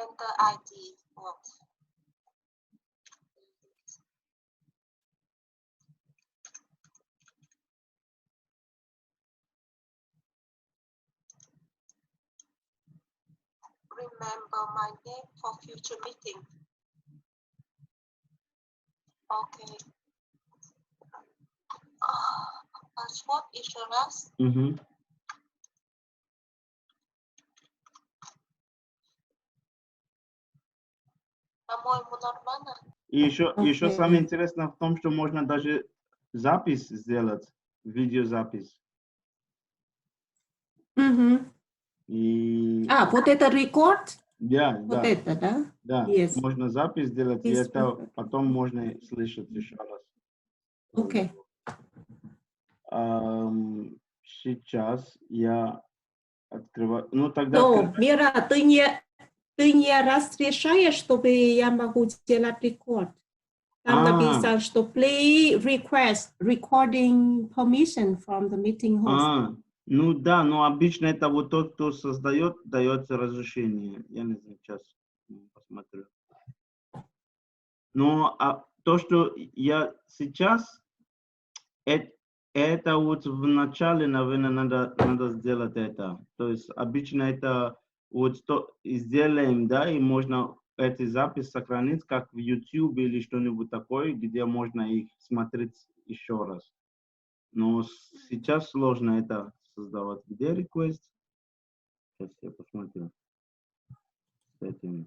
Enter ID. What? Remember my name for future meeting. Okay. Password insurance. По-моему, нормально. И еще самое интересное в том, что можно даже запись сделать, видеозапись. И... вот это рекорд? Да, вот да. это, да? Да, Yes. можно запись сделать, и Yes, это perfect. потом можно слышать еще раз. Окей. Сейчас я открываю. Ну, тогда... Но, Мера, ты не разрешаешь, чтобы я могу делать рекорд? Там написано, что play request recording permission from the meeting host. Ну да, но обычно это вот тот, кто создает, дает разрешение. Я не знаю, сейчас посмотрю. Но то, что я сейчас, это вот в начале, наверное, надо сделать это. То есть обычно это вот то сделаем, да, и можно эти записи сохранить, как в YouTube или что-нибудь такое, где можно их смотреть еще раз. Но сейчас сложно это создавать. Где request? Сейчас я посмотрю. Setting.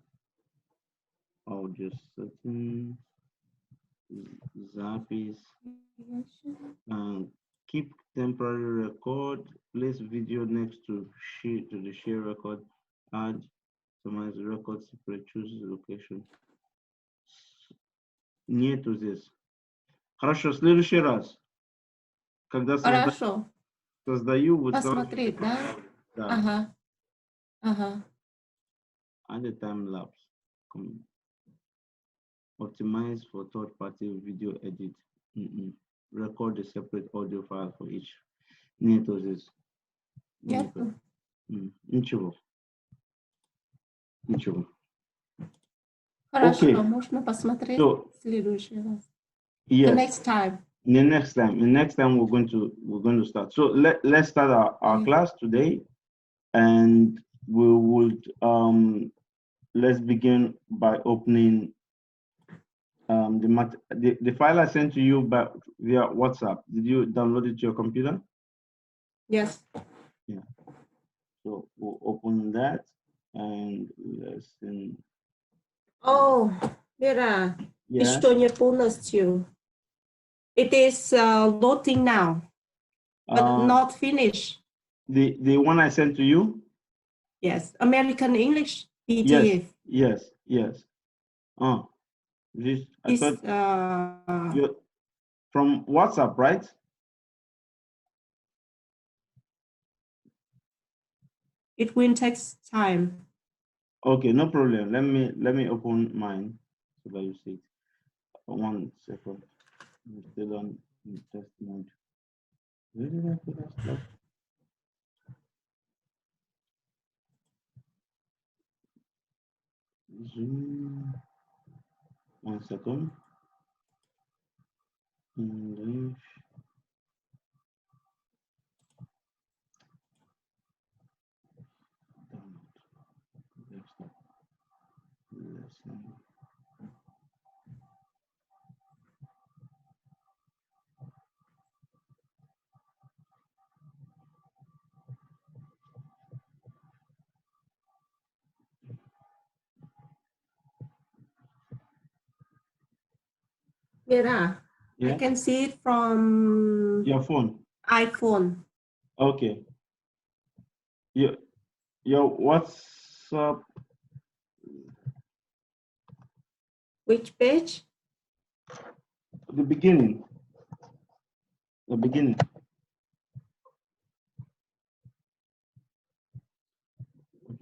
Audio setting. Запись. Keep temporary record. Place video next to the share record. Add. Summarize record. Separate. Choose location. Нету здесь. Хорошо, в следующий раз. Когда создаю вот посмотреть, да? Да. Ага. Add a time lapse. Optimize for third-party video edit. Record a separate audio file for each. Нету здесь. Нету. Ничего. Хорошо, Okay. можно посмотреть в следующий раз. Yes. The next time. The next time we're going to start. So let's start our class today, and we would let's begin by opening the file I sent to you via WhatsApp. Did you download it to your computer? Yes. Yeah. So we'll open that and listen. Oh, Mera, Yeah. еще не полностью. It is loading now, but not finished. The one I sent to you? Yes, American English PDF. Yes. This I thought you're from WhatsApp, right? It will take time. Okay, no problem. Let me open mine so that you see it. 1 second. I'm still on test mode. Where did I put that stuff? Zoom. 1 second. English. Lesson. Mera, I can see it from your phone. iPhone. Okay. Your WhatsApp. Which page? The beginning. The beginning.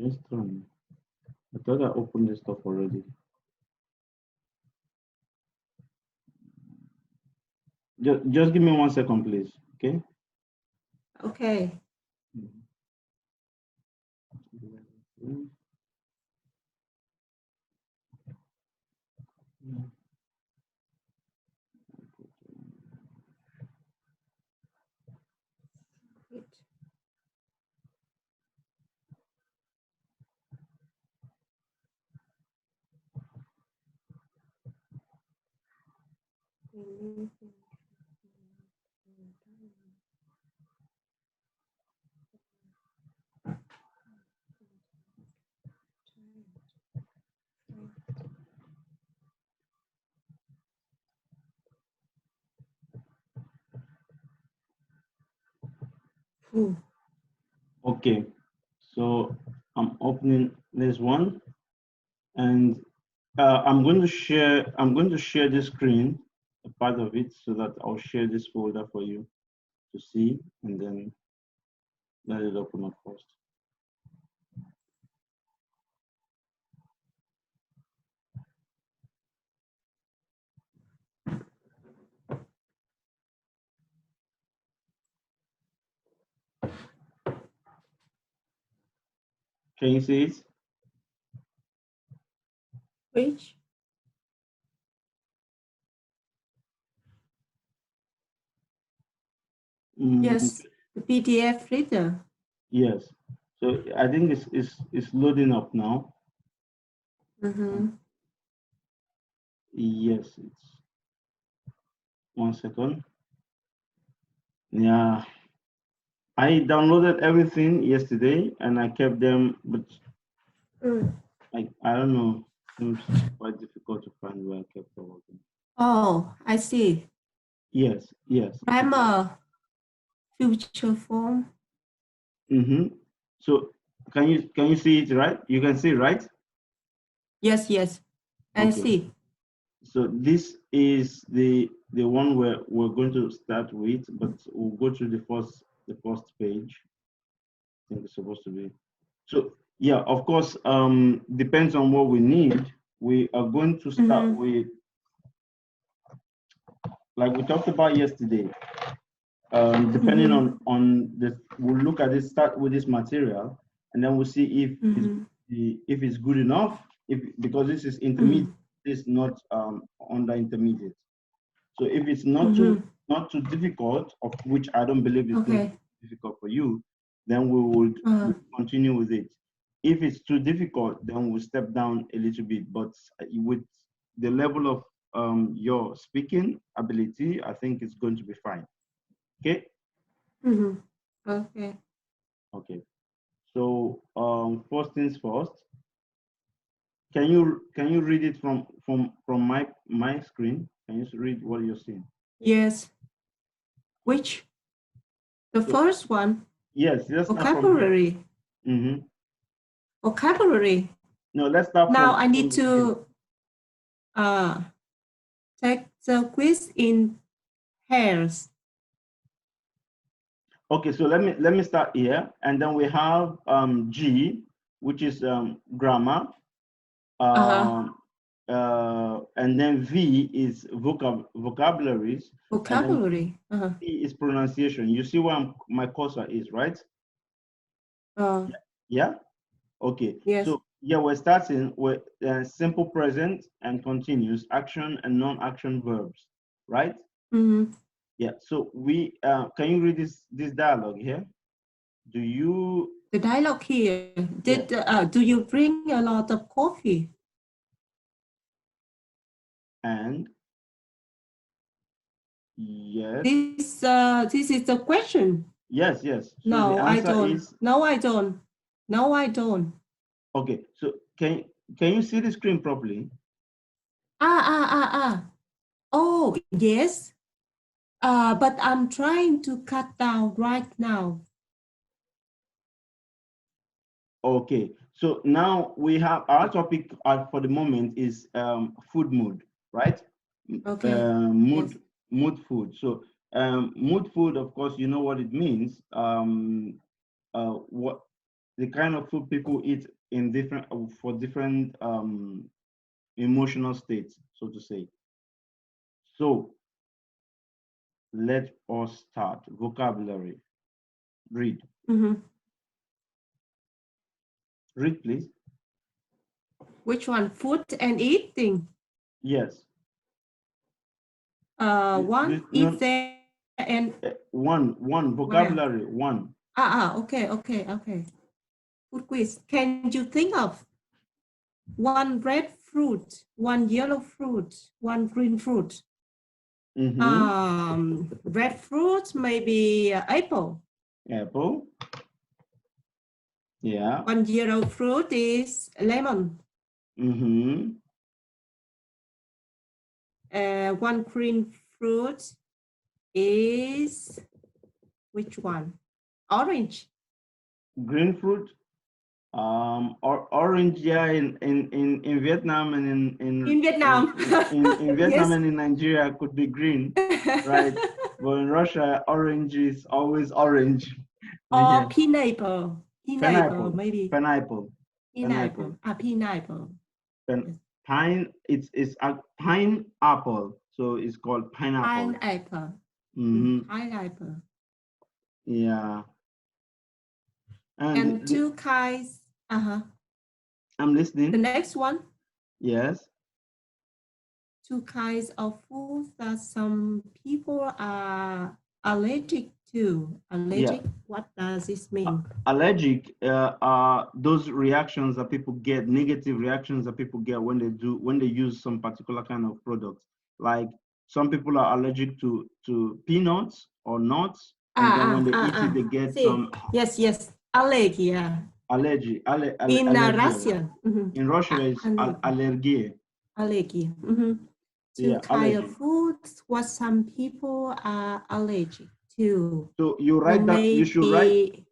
Just trying. I thought I opened this stuff already. Just give me 1 second, please. Okay. Okay. Okay, so I'm opening this one, and I'm going to share the screen, a part of it, so that I'll share this folder for you to see, and then let it open up first. Can you see it? Which? Yes, the PDF reader. Yes. So I think it's loading up now. Yes, it's 1 second. Yeah. I downloaded everything yesterday and I kept them, but I don't know. It's quite difficult to find where I kept all of them. Oh, I see. Yes, yes. Grammar, future form. So can you see it, right? You can see, right? Yes, yes. I see. So this is the one where we're going to start with, but we'll go to the first page. I think it's supposed to be. So yeah, of course, depends on what we need. We are going to start with, like we talked about yesterday. Depending on this, we'll look at this, start with this material, and then we'll see if it's good enough. Because this is intermediate, this is not under intermediate. So if it's not too difficult, of which I don't believe it's going to be difficult for you, then we will continue with it. If it's too difficult, then we'll step down a little bit. But with the level of your speaking ability, I think it's going to be fine. Okay. Okay. Okay. So first things first. Can you read it from my screen? Can you read what you're seeing? Yes. Which? The first one? Yes. Vocabulary. Vocabulary. No, let's start now I need to take the quiz in pairs. Okay, so let me start here, and then we have G, which is grammar, and then V is vocabularies. Vocabulary. C is pronunciation. You see where my cursor is, right? Yeah. Okay. Yes. So yeah, we're starting with simple present and continuous action and non-action verbs, right? Yeah. So we can you read this dialogue here? Do you? The dialogue here. Do you bring a lot of coffee? And yes. This is the question. Yes, yes. So no, the I answer don't. is No, I don't. No, I don't. Okay. So can you see the screen properly? Oh, yes. But I'm trying to cut down right now. Okay. So now we have our topic for the moment is food mood, right? Okay. Mood food. So mood food, of course, you know what it means. What the kind of food people eat in different for different emotional states, so to say. So let us start. Vocabulary. Read. Read, please. Which one? Food and eating. Yes. One is there and one vocabulary. Where? One. Okay. Food quiz. Can you think of one red fruit, one yellow fruit, one green fruit? Red fruit, maybe apple. Apple. Yeah. One yellow fruit is lemon. One green fruit is which one? Orange. Green fruit. Or orange, yeah, in Vietnam and In Vietnam. in Vietnam Yes. and in Nigeria could be green, right? But in Russia, orange is always orange. Or Yeah. pineapple. Pineapple, maybe. Pineapple. Pineapple. Pineapple. Pine. It's a pineapple, so it's called pineapple. Pineapple. Pineapple. Yeah. And two kinds. I'm listening. The next one. Yes. Two kinds of food that some people are allergic to. Allergic, yeah. What does this mean? Allergic are those reactions that people get, negative reactions that people get when they use some particular kind of products. Like some people are allergic to peanuts or nuts, and then when they eat it, they get some. Yes, allergy. Yeah. Allergy. In Russia. In Russia, it's allergy. Allergy. Two kind of foods what some people are allergic to. So you write that. You should write.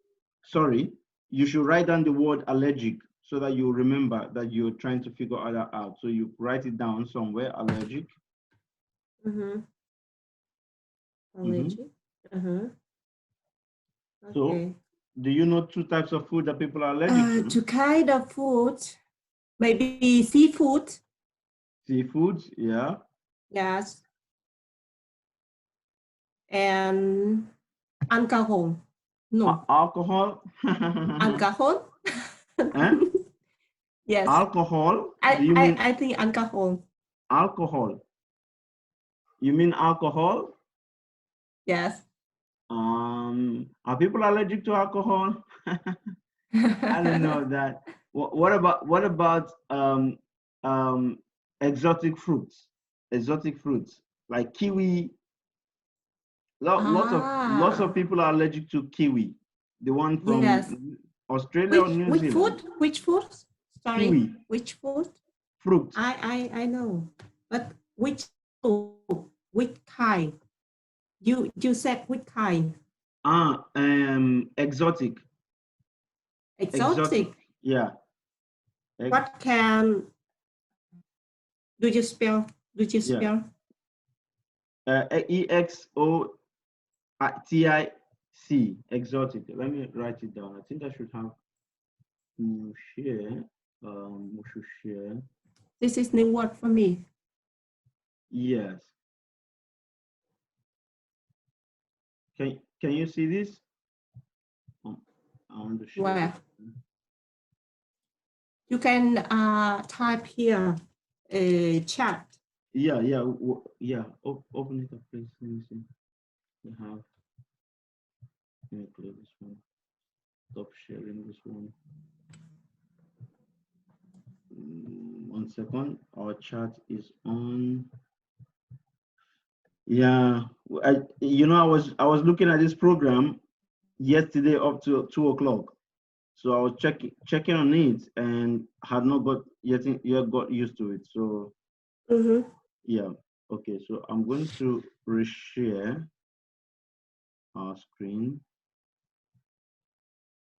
Sorry, you should write down the word allergic so that you remember that you're trying to figure that out. So you write it down somewhere. Allergic. Allergic. Okay. So, do you know two types of food that people are allergic to? Two kind of food, maybe seafood. Seafood, yeah. Yes. And alcohol. No. Alcohol. Alcohol. Yes. Alcohol. I think alcohol. Alcohol. You mean alcohol? Yes. Are people allergic to alcohol? I don't know that. What about exotic fruits? Exotic fruits like kiwi. Lots of people are allergic to kiwi. The one from Australia or New Zealand. Which food? Sorry. Kiwi. Which food? Fruit. I know, but which kind? You said which kind? Exotic. Exotic. Yeah. What can do you spell? EXOTIC. Exotic. Let me write it down. I think I should have new share. We should share. This is new word for me. Yes. Can you see this? I want to share. Where? You can type here chat. Yeah. Open it up, please. Let me see. You have. Let me close this one. Stop sharing this one. 1 second. Our chat is on. Yeah, I was looking at this program yesterday up to 2 o'clock. So I was checking on it and had not got yet got used to it. So yeah, okay. So I'm going to reshare our screen.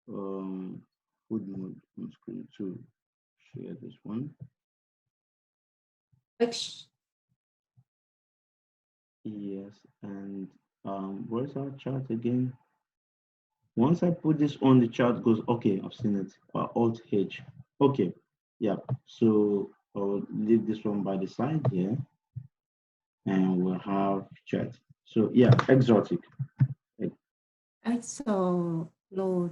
Food mode on screen to share this one. Yes, and where's our chart again? Once I put this on, the chart goes, okay, I've seen it, Alt H. Okay, yeah, so I'll leave this one by the side here, and we'll have chat. So yeah, exotic. Exotic. Exotic. No.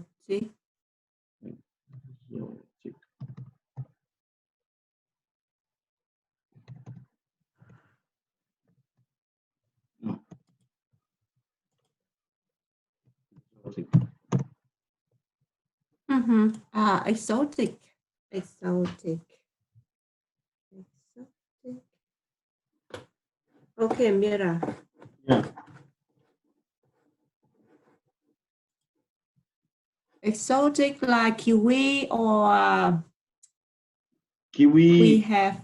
Exotic. Exotic. Okay, Mera. Yeah. Exotic like kiwi or Kiwi. we have,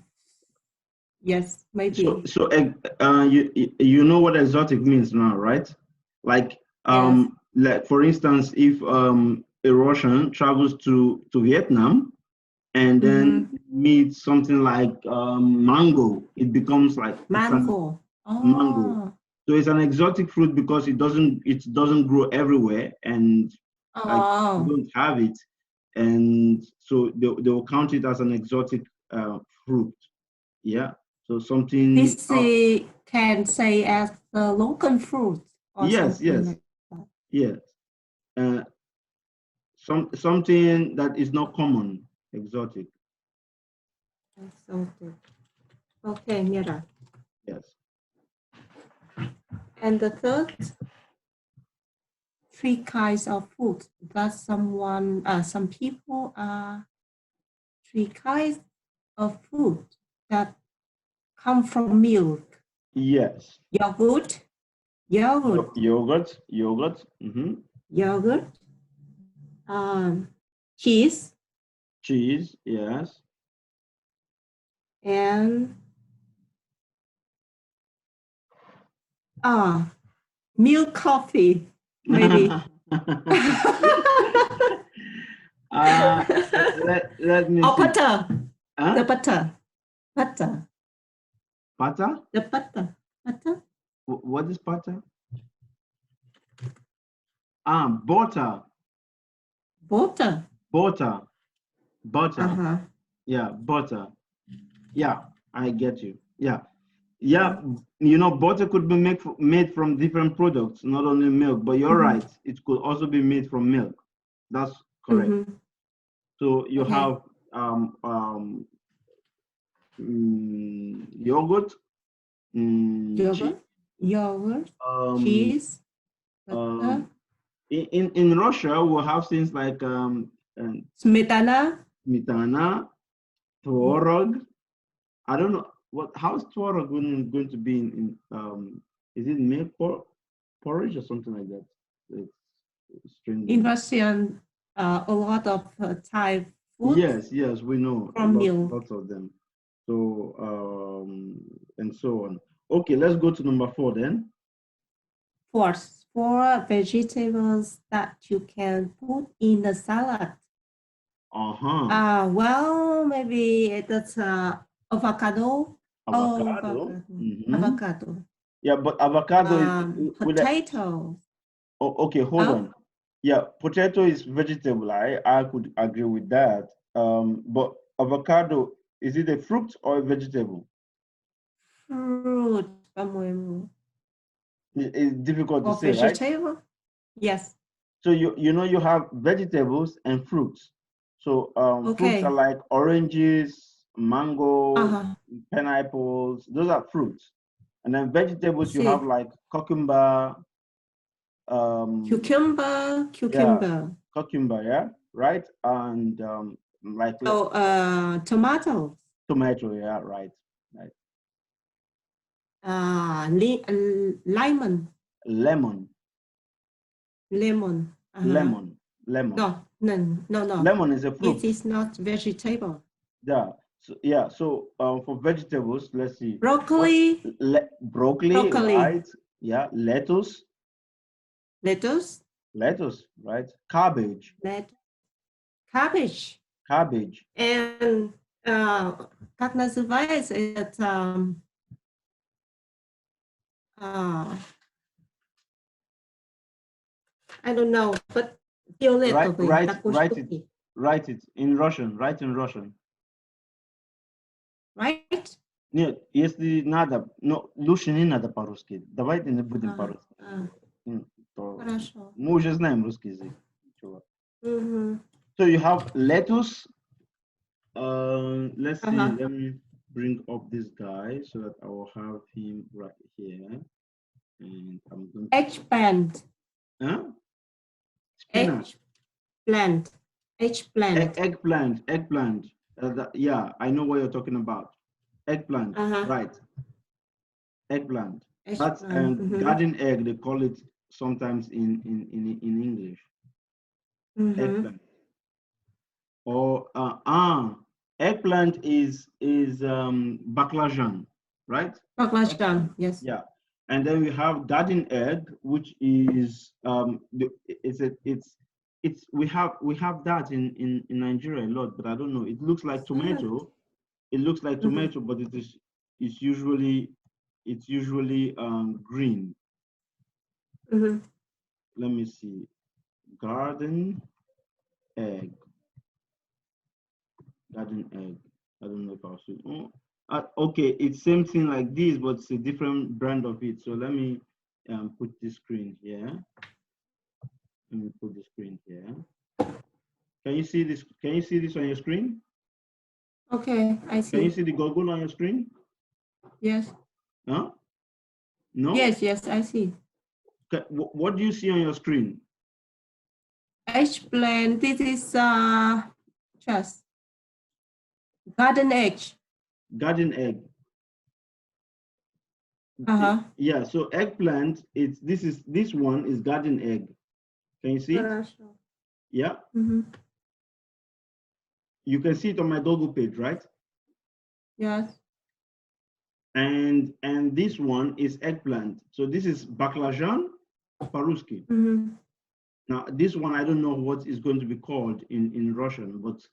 yes, maybe. So you know what exotic means now, right? Like Yes. like for instance, if a Russian travels to Vietnam and then meets something like mango, it becomes like it's an Mango. mango. Oh. So it's an exotic fruit because it doesn't grow everywhere, and like you Oh. don't have it, and so they will count it as an exotic fruit. Yeah. So something. This can say as the local fruit or Yes, something yes, like that. yes. Uh, something that is not common, exotic. Exotic. Okay, Mira. Yes. And the third, three kinds of food that some people are three kinds of food that come from milk. Yes. Yogurt, yogurt, Yogurt. yogurt, um, cheese, Cheese. Yes. and milk coffee, maybe. Let me Or see. butter, Huh? the butter, butter, Butter? the butter, butter, What is butter? Butter. butter. Butter. Butter. Uh-huh. Yeah, butter. Yeah, I get you. Yeah. Yeah, you know, butter could be made from different products, not only milk, but you're right. It could also be made from milk. That's correct. So you Okay. have yogurt, Yogurt, yogurt, cheese, butter, in Russia, we'll have things like smetana. smetana, tvorog. I don't know how's tvorog going to be in is it milk porridge or something like that? It's strange. In Russian, a lot of Thai food Yes, we know from milk. lots of them. So and so on. Okay, let's go to number 4 then. Fourth, four vegetables that you can put in a salad. Well, maybe that's avocado. Avocado. Avocado. Yeah, but avocado is potato. Okay, hold on. Yeah, potato is vegetable. I could agree with that. But avocado, is it a fruit or a vegetable? Fruit. It's difficult to Or say, vegetable? right? Yes. So you know you have vegetables and fruits. So fruits are like oranges, mango, pineapples. Those are fruits. And then vegetables you have like cucumber. Cucumber. Yeah, cucumber, yeah, right? And like tomato. Tomato, yeah, right. Lemon. Lemon. Lemon. Lemon. No. Lemon is a fruit. It is not vegetable. Yeah. So for vegetables, let's see. Broccoli. Broccoli, right? Yeah. Lettuce. Right? Cabbage. Cabbage. And как называется этот I don't know, but фиолетовый. Write it in Russian. Write in Russian. Right? Нет, если надо, но лучше не надо по-русски. Давайте не будем по-русски. Хорошо. Мы уже знаем русский язык. So you have lettuce. Let's see. Let me bring up this guy so that I will have him right here. And I'm going to... Eggplant. Huh? Eggplant. Eggplant. Yeah, I know what you're talking about. Eggplant. Right. Eggplant. That's Eggplant. garden egg. They call it sometimes in English. Eggplant. Or eggplant is baclajan, right? Baclajan, yes. Yeah. And then we have garden egg, which is we have that in Nigeria a lot, but I don't know. It looks like tomato. It looks like tomato, but it's usually green. Let me see. Garden egg. Garden egg. I don't know if I'll see. Oh, okay, it's same thing like this, but it's a different brand of it. So let me put this screen here. Let me put the screen here. Can you see this? Can you see this on your screen? Okay, I see. Can you see the Google on your screen? Yes. Huh? No? Yes, I see. Okay. What do you see on your screen? Eggplant, this is just garden egg. Garden egg. Yeah, so eggplant, this one is garden egg. Can you see it? Yeah. You can see it on my Google page, right? Yes. And this one is eggplant. So this is baclajan paruski. Now this one I don't know what is going to be called in Russian, but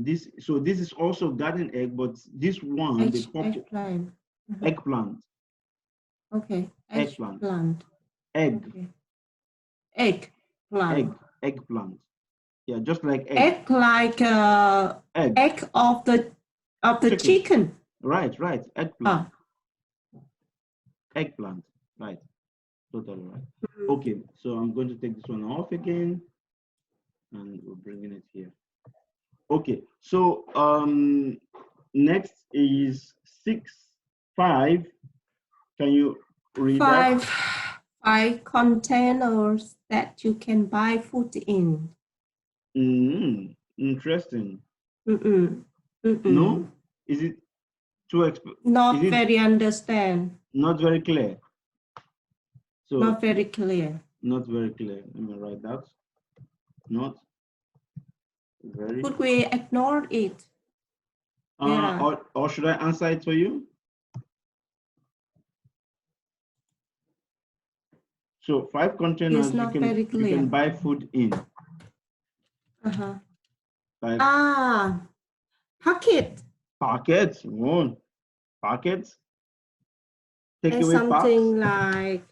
this is also garden egg, but this one Eggplant. Eggplant. Okay. Eggplant. Egg. Okay. Eggplant. Eggplant. Yeah, just like egg. Egg like egg of the chicken. Right. Eggplant. Eggplant. Right. Totally right. Okay, so I'm going to take this one off again, and we're bringing it here. Okay, so next is 6.5. Can you read that? 5 containers that you can buy food in. Interesting. No? Is it too Not very understand. Not very clear. So not very clear. Not very clear. Let me write that. Not very. Could we ignore it? Or should I answer it for you? So 5 containers you can buy food in. Packet. Packets. One. Packets. Takeaway something packs. Like.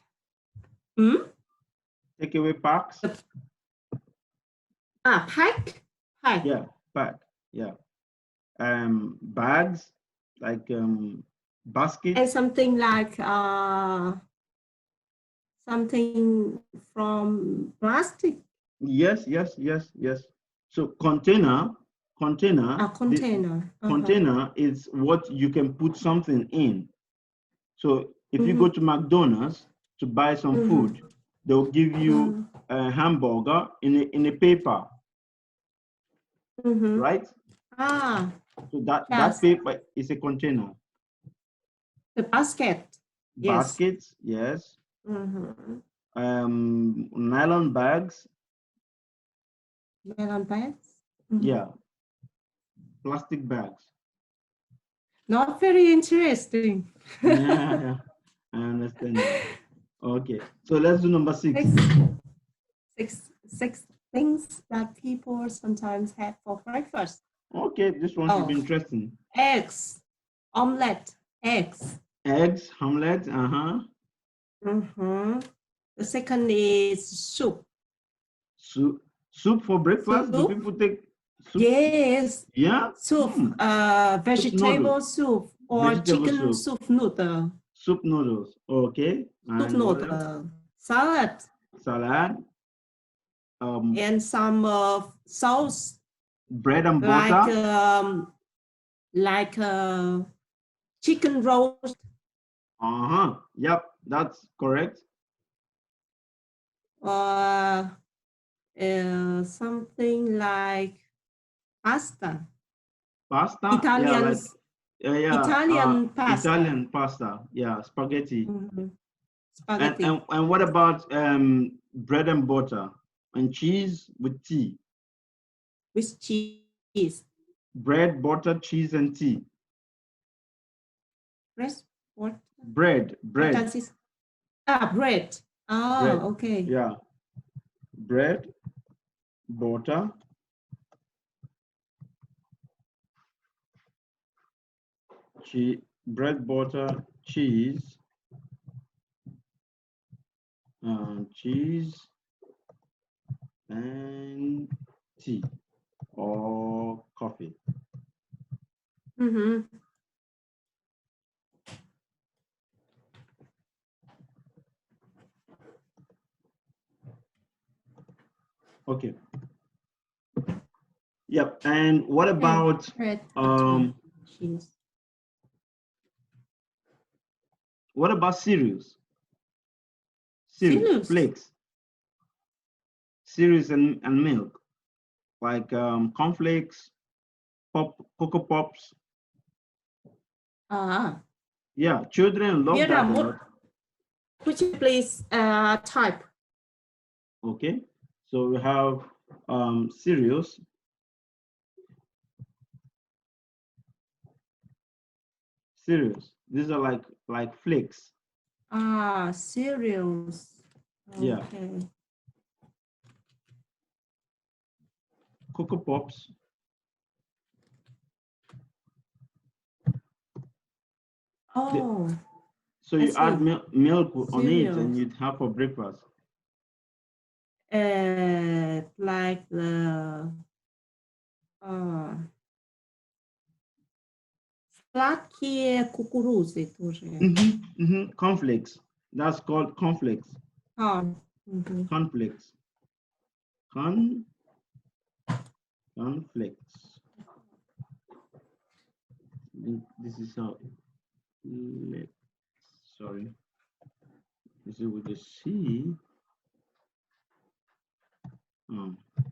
Takeaway packs. Pack. Yeah, pack. Yeah. Bags, like baskets. And something like something from plastic. Yes. So container. Container is what you can put something in. So if you go to McDonald's to buy some food, they'll give you a hamburger in a paper, right? So that paper is a container. The basket. Baskets, yes. Nylon bags. Nylon bags? Yeah. Plastic bags. Not very interesting. Yeah, I understand that. Okay, so let's do number 6. Six things that people sometimes have for breakfast. Okay, this one should be interesting. Eggs, omelette, eggs. Eggs, omelette, The second is soup. Soup for breakfast? Do people take soup? Yes. Yeah? Soup, vegetable soup or chicken soup noodle. Soup noodles, okay. Soup noodle. Salad. And some sauce. Bread and butter. Like chicken roast. Yep, that's correct. Something like pasta. Italian. Italian pasta. Italian pasta. Yeah, spaghetti. spaghetti. And what about bread and butter and cheese with tea? With cheese. Bread, butter, cheese, and tea. What? Bread. What does this? Bread. Oh, Bread. okay. Yeah. Bread, butter, cheese, bread, butter, cheese, cheese, and tea or coffee. Mm-hmm. Okay. Yep. And what about bread, cheese? What about cereals? Cereals. Flakes. Cereals and milk, like cornflakes, Cocoa Pops. Yeah, children love Mera, that a lot. could you please type? Okay, so we have cereals. Cereals. These are like flakes. Cereals. Okay. Yeah. Cocoa Pops. Oh. So you add milk on it and you'd have for breakfast. Like the sladkie kukurydzy тоже. Cornflakes. That's called cornflakes. Cornflakes. Cornflakes. This is how. Sorry. This is with the C.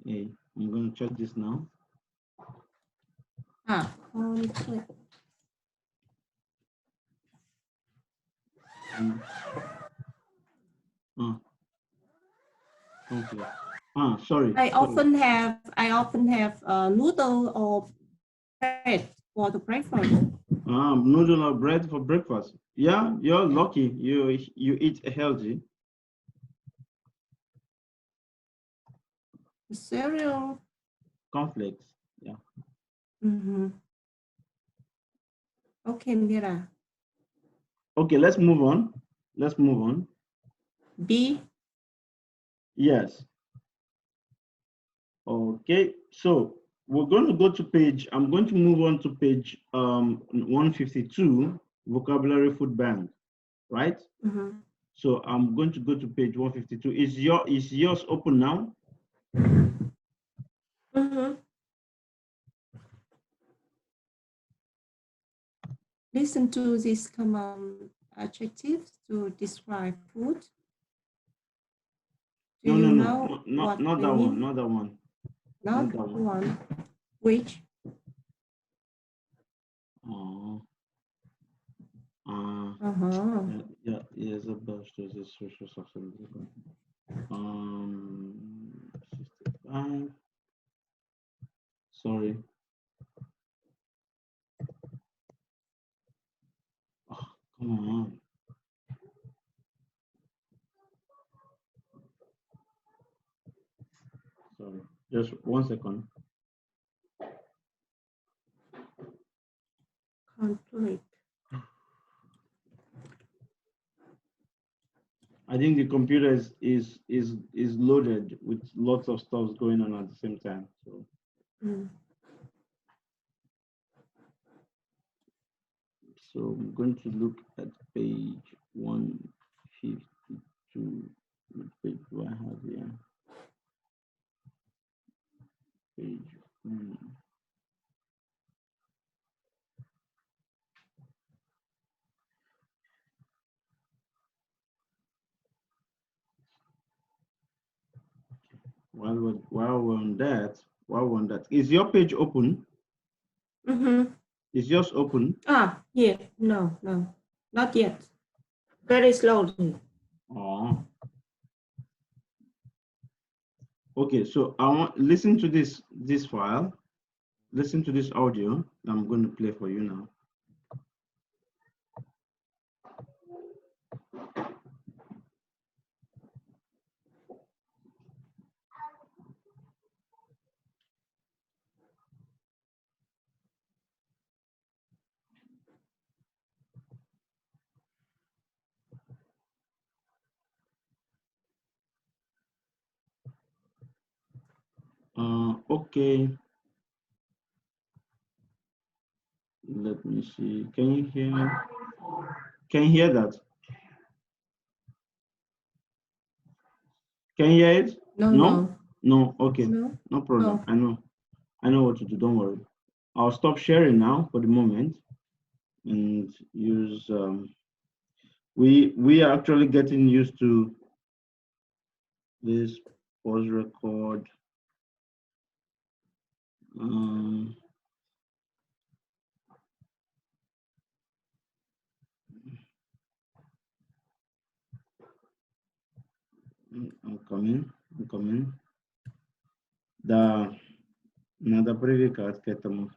Hey, I'm going to check this now. Cornflakes. Cornflakes. Sorry. I often have noodle or bread for the breakfast. Noodle or bread for breakfast. Yeah, you're lucky. You eat healthy. Cereal. Cornflakes. Yeah. Okay, Mera. Okay, let's move on. B. Yes. Okay, so we're going to go to page, I'm going to move on to page 152, vocabulary food bank, right? So I'm going to go to page 152. Is yours open now? Listen to these common adjectives to describe food. No, not that one, not that one. Not that one. Which? Yeah, Isabel shows a social social. 65. Sorry. Oh, come on. Sorry, just 1 second. Conflict. I think the computer is loaded with lots of stuff going on at the same time. So. So I'm going to look at page 152. Which page do I have here? Page 1. While we're on that, is your page open? Is yours open? Yeah, no, not yet. Very slowly. Oh. Okay, so I want listen to this file. Listen to this audio. I'm going to play for you now. Okay. Let me see. Can you hear? Can you hear that? Can you hear it? No. No. Okay. No. No problem. No. I know what to do. Don't worry. I'll stop sharing now for the moment and use. We are actually getting used to this pause record. I'm coming. Да, надо привыкать к этому.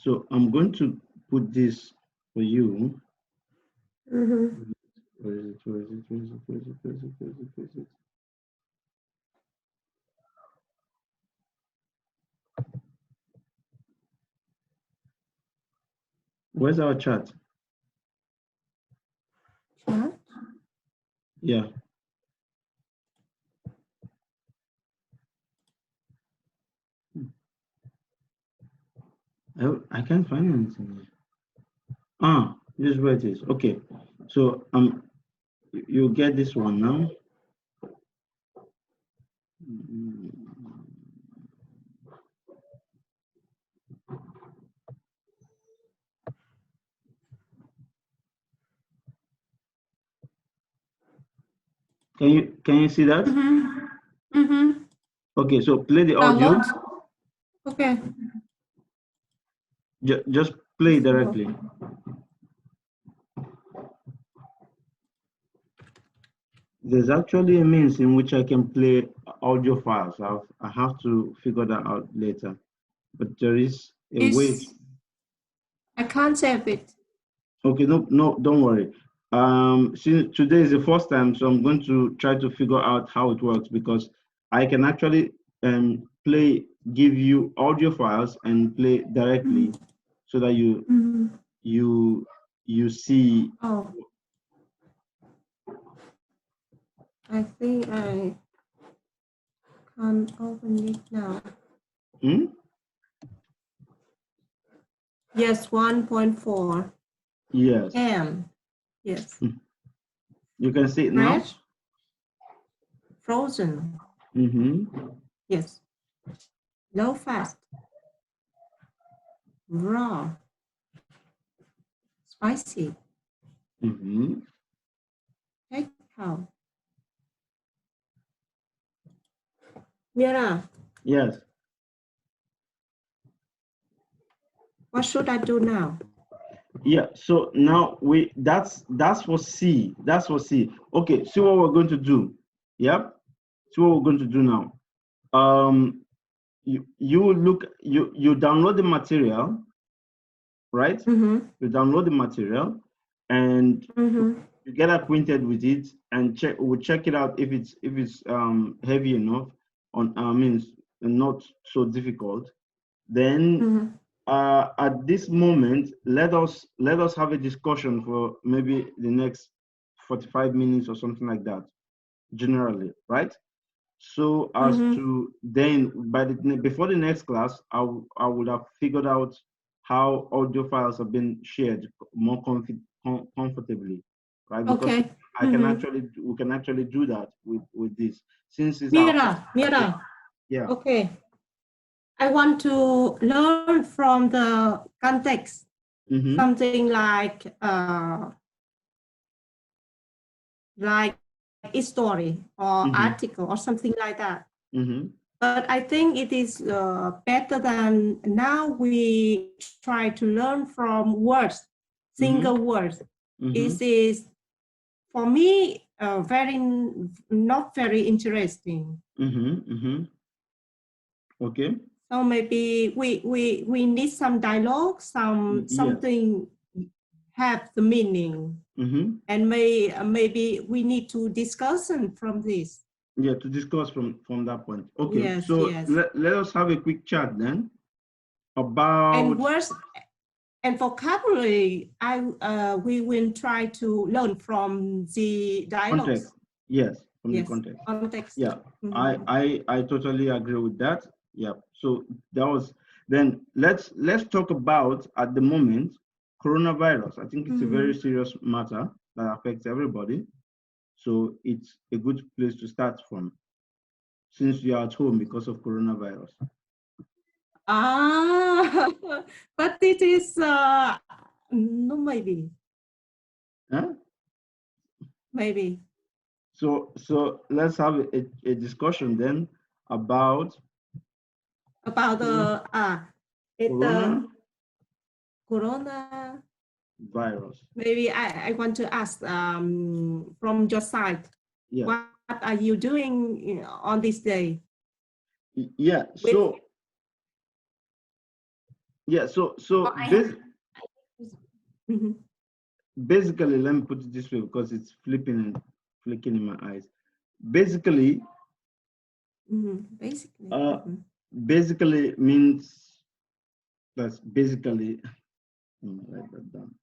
So I'm going to put this for you. Mm-hmm. Where is it? Where's our chat? Chat? Yeah. I can't find anything. Ah, this is where it is. Okay. So you get this one now. Can you see that? Mm-hmm. Mm-hmm. Okay, so play the audio. Okay. Just play directly. There's actually a means in which I can play audio files. I have to figure that out later. But there is a way. I can't save it. Okay, no, don't worry. Since today is the first time, so I'm going to try to figure out how it works because I can actually give you audio files and play directly so that you see. Oh. I think I can't open it now. Yes, 1.4. Yes. Yes. You can see it now? Fresh. Frozen. Yes. Low fast. Raw. Spicy. Take out. Mera. Yes. What should I do now? Yeah, so now that's for C. That's for C. Okay, see what we're going to do. Yep. See what we're going to do now. You download the material, right? You download the material and you get acquainted with it and we'll check it out if it's heavy enough means not so difficult. Then at this moment, let us have a discussion for maybe the next 45 minutes or something like that, generally, right? So as to then before the next class, I would have figured out how audio files have been shared more comfortably, right? Because we can actually do that with this since it's Mera. Yeah. Okay. I want to learn from the context, something like a story or article or something like that. But I think it is better than now we try to learn from words, single words. It is for me not very interesting. Okay. So maybe we need some dialogue, something have the meaning, and maybe we need to discussion from this. Yeah, to discuss from that point. Okay, yes, so yes. let us have a quick chat then about and words and vocabulary. We will try to learn from the dialogues. Context. Yes, from the context. Context. Yeah, I totally agree with that. Yeah. So that was then. Let's talk about at the moment coronavirus. I think it's a very serious matter that affects everybody. So it's a good place to start from, since you are at home because of coronavirus. But it is no, maybe. Huh? Maybe. So let's have a discussion then about the corona virus. Maybe I want to ask from your side, what are you doing on this day? Yeah. So basically, let me put it this way because it's flipping and flicking in my eyes. Basically, basically means that's basically. Write that down.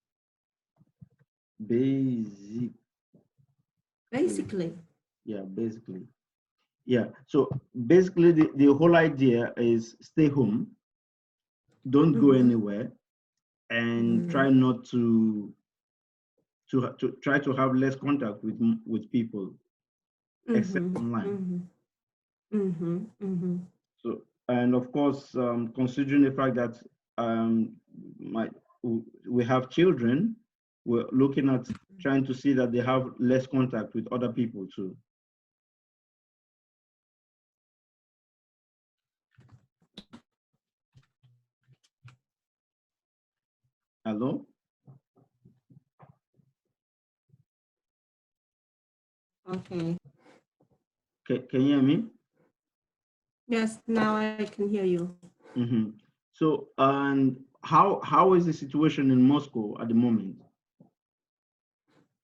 Basically. Yeah, basically. Yeah. So basically, the whole idea is stay home, don't go anywhere, and try not to try to have less contact with people, except online. So, and of course, considering the fact that we have children, we're looking at trying to see that they have less contact with other people too. Hello? Okay. Can you hear me? Yes, now I can hear you. So, and how is the situation in Moscow at the moment?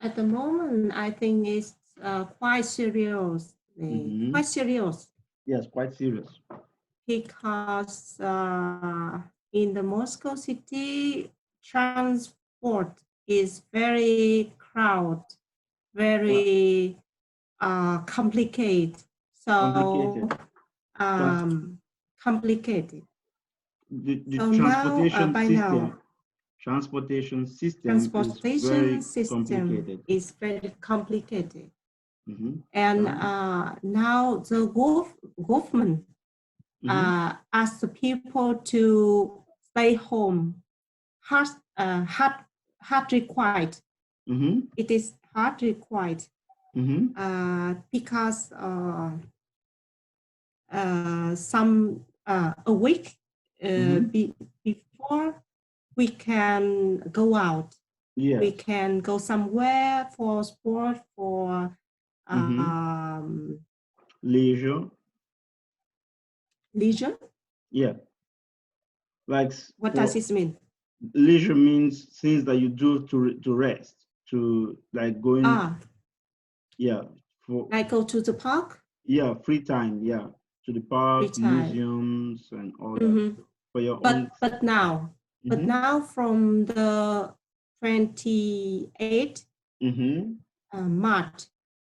At the moment, I think it's quite serious. Quite serious. Yes, quite serious. Because in the Moscow city, transport is very crowded, very complicated. So complicated. The so transportation now, system. Transportation system is very complicated. Is very complicated. And now the government ask the people to stay home. Hard required. It is hard required because some a week before we can go out. Yes. We can go somewhere for sport, for leisure. Leisure? Yeah. Like what does this mean? Leisure means things that you do to rest, to like going. Yeah. For like go to the park? Yeah, free time. Yeah, to the park, museums, and all that. For your own. But now, from the 28th March.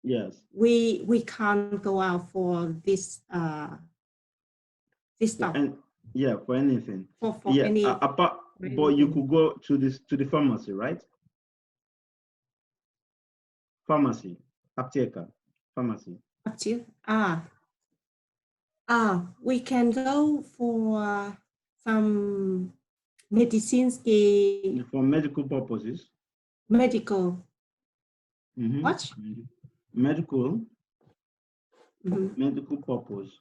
Yes. We can't go out for this stuff. And yeah, for anything. For any. Apart, but you could go to the pharmacy, right? Pharmacy, apteka, pharmacy. We can go for some medicines. For medical purposes. Medical. What? Medical. Medical purpose.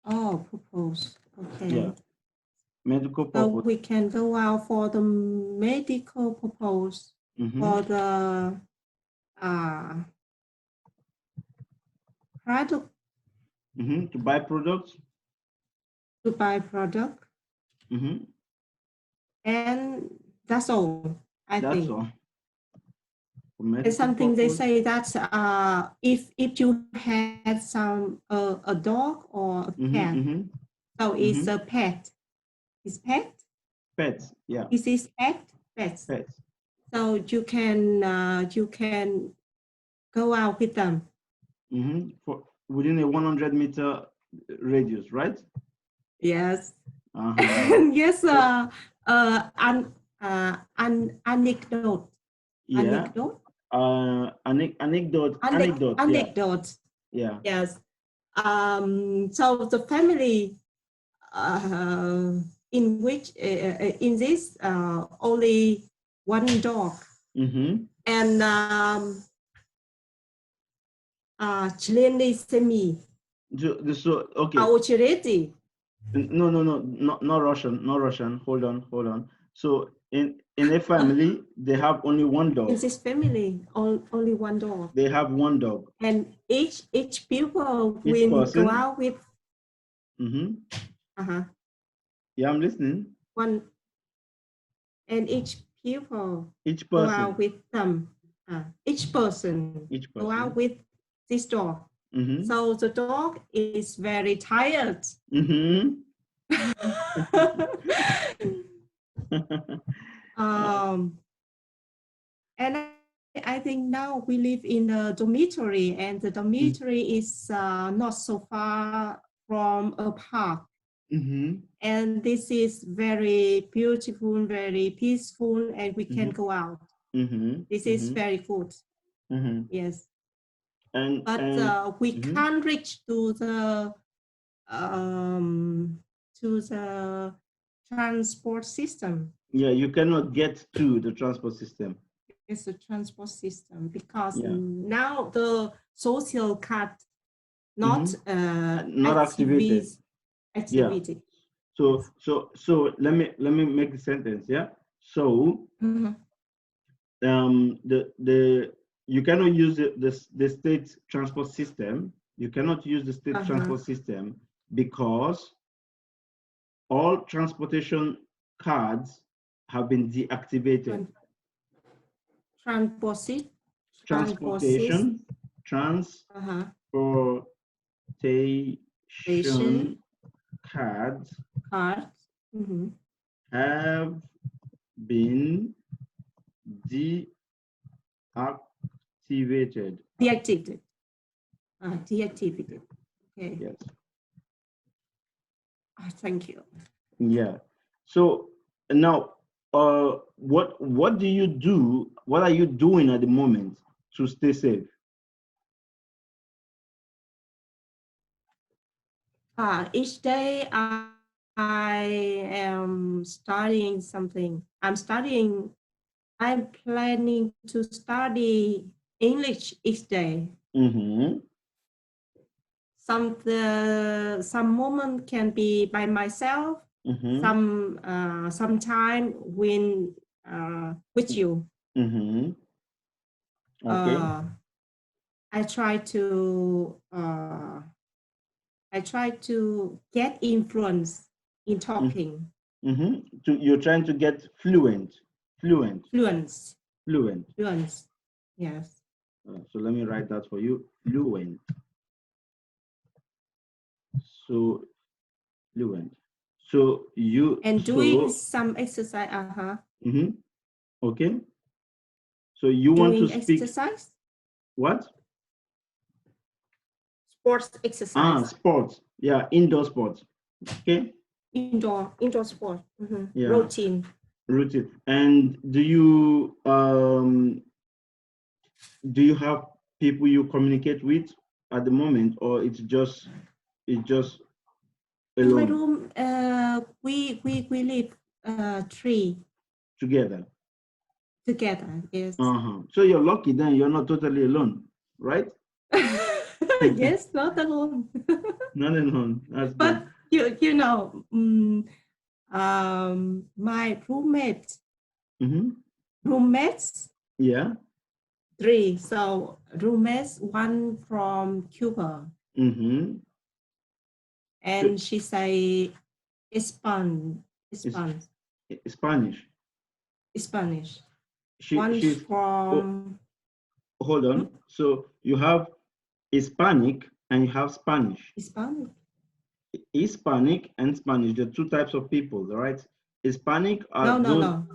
Oh, purpose. Okay. Yeah. Medical So purpose. we can go out for the medical purpose, for the product, To buy products. to buy product, and that's all, I That's think. all. For And medical something they purpose. say that if you had some a dog or a cat, so it's a pet. It's pet. Pets. Yeah. Is this pet? Pets. Pets. So you can go out with them. For within a 100-meter radius, right? Yes. Uh-huh. Yes. An anecdote. Yeah. Anecdote. Anecdote. Anecdote. Yeah. Yes. So the family in which in this only one dog, and члены семьи. So okay. А очереди. No, not Russian, not Russian. Hold on. So in a family, they have only one dog. In this family, only one dog. They have one dog. And each people will go out with. Yeah, I'm listening. One. And each people. Each go person. out with them. Each person. Go out with this dog. So the dog is very tired. And I think now we live in a dormitory, and the dormitory is not so far from a park. And this is very beautiful, very peaceful, and we can go out. This is very good. Yes. But we can't reach to the transport system. Yeah, you cannot get to the transport system. It's the transport system because now the social card not activated. Activated. Yeah. So let me make the sentence. Yeah. So the you cannot use the state transport system. You cannot use the state transport system because all transportation cards have been deactivated. Transportation cards have been deactivated. Deactivated. Deactivated. Okay. Yes. Thank you. Yeah. So now, what do you do? What are you doing at the moment to stay safe? Each day I am studying something. I'm planning to study English each day. Some moment can be by myself. Some time when with you. Okay. I try to get influence in talking. You're trying to get fluent. Fluence. Yes. So let me write that for you. Fluent. So fluent. So you and doing some exercise. Okay. So you want to speak exercise? What? Sports exercise. Sports. Yeah, indoor sports. Okay. Indoor sport. Yeah. Routine. And do you have people you communicate with at the moment, or it's just alone? In my room, we live three together. Yes. So you're lucky then, you're not totally alone, right? Yes, not alone. Not alone. That's but good. you know, My roommates, Mm-hmm. roommates, Yeah. 3. So roommates, one from Cuba, Mm-hmm. So and she say it's Spanish. Spanish. One She's oh, from hold on. So you have Hispanic and you have Spanish. Hispanic. Hispanic and Spanish, the two types of people, right? Hispanic are No, those. no.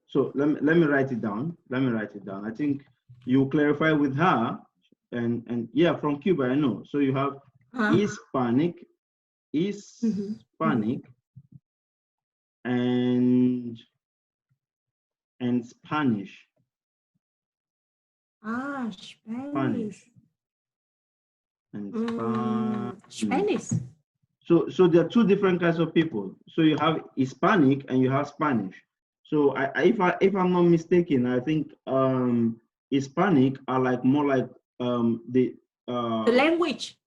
So let me write it down. Let me write it down. I think you clarify with her, and yeah, from Cuba, I know. So you have Hispanic, Hispanic, and Spanish. Spanish. Spanish and Spanish. So there are two different kinds of people. So you have Hispanic and you have Spanish. So if I'm not mistaken, I think Hispanic are like more like the language.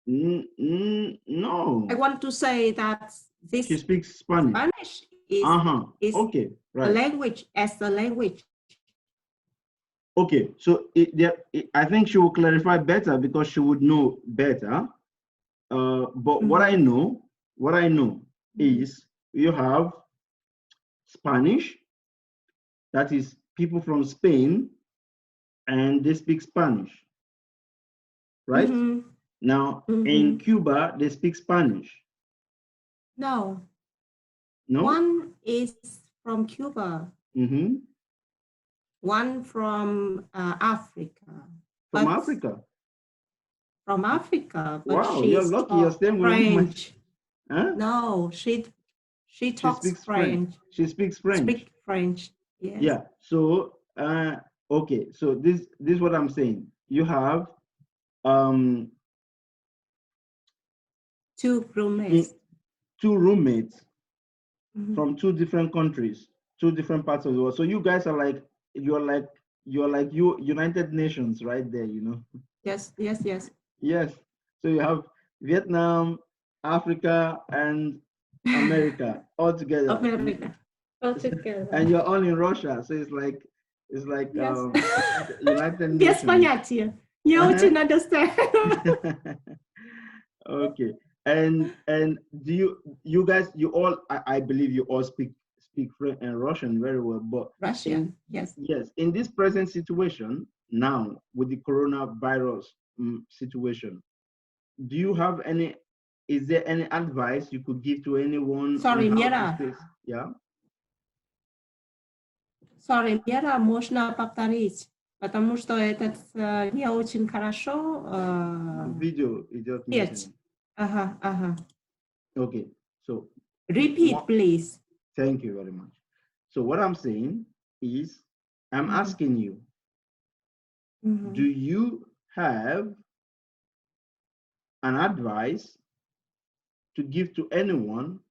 No. I want to say that She this speaks Spanish. Spanish is Okay, the right. language as the language. Okay, so I think she will clarify better because she would know better. But what I know is you have Spanish, that is people from Spain, and they speak Spanish, right? Now, in Cuba, they speak Spanish. No. No? One is from Cuba. One from Africa. From Africa? From Africa, but Wow, you're lucky you're staying with a woman. Huh? No, she talks speaks French. She speaks French. Speak French. Yes. Yeah. So okay. So this is what I'm saying. You have two roommates. Two roommates from two different countries, two different parts of the world. So you guys are like you're like United Nations right there, you know. Yes. Yes. So you have Vietnam, Africa, and America all together. And you're all in Russia, so it's like yes. United Без Nations. понятия. Я очень understand. Okay. And do you guys all I believe you all speak French and Russian very well, but Russian, yes. Yes, in this present situation now with the coronavirus situation, do you have any? Is there any advice you could give to anyone? Sorry, on how Mera. to stay, yeah. Sorry, Мера, можно повторить, потому что это не очень хорошо. Видео идет Петь. Ага. Okay, so repeat, please. Thank you very much. So what I'm saying is, I'm asking you, do you have an advice to give to anyone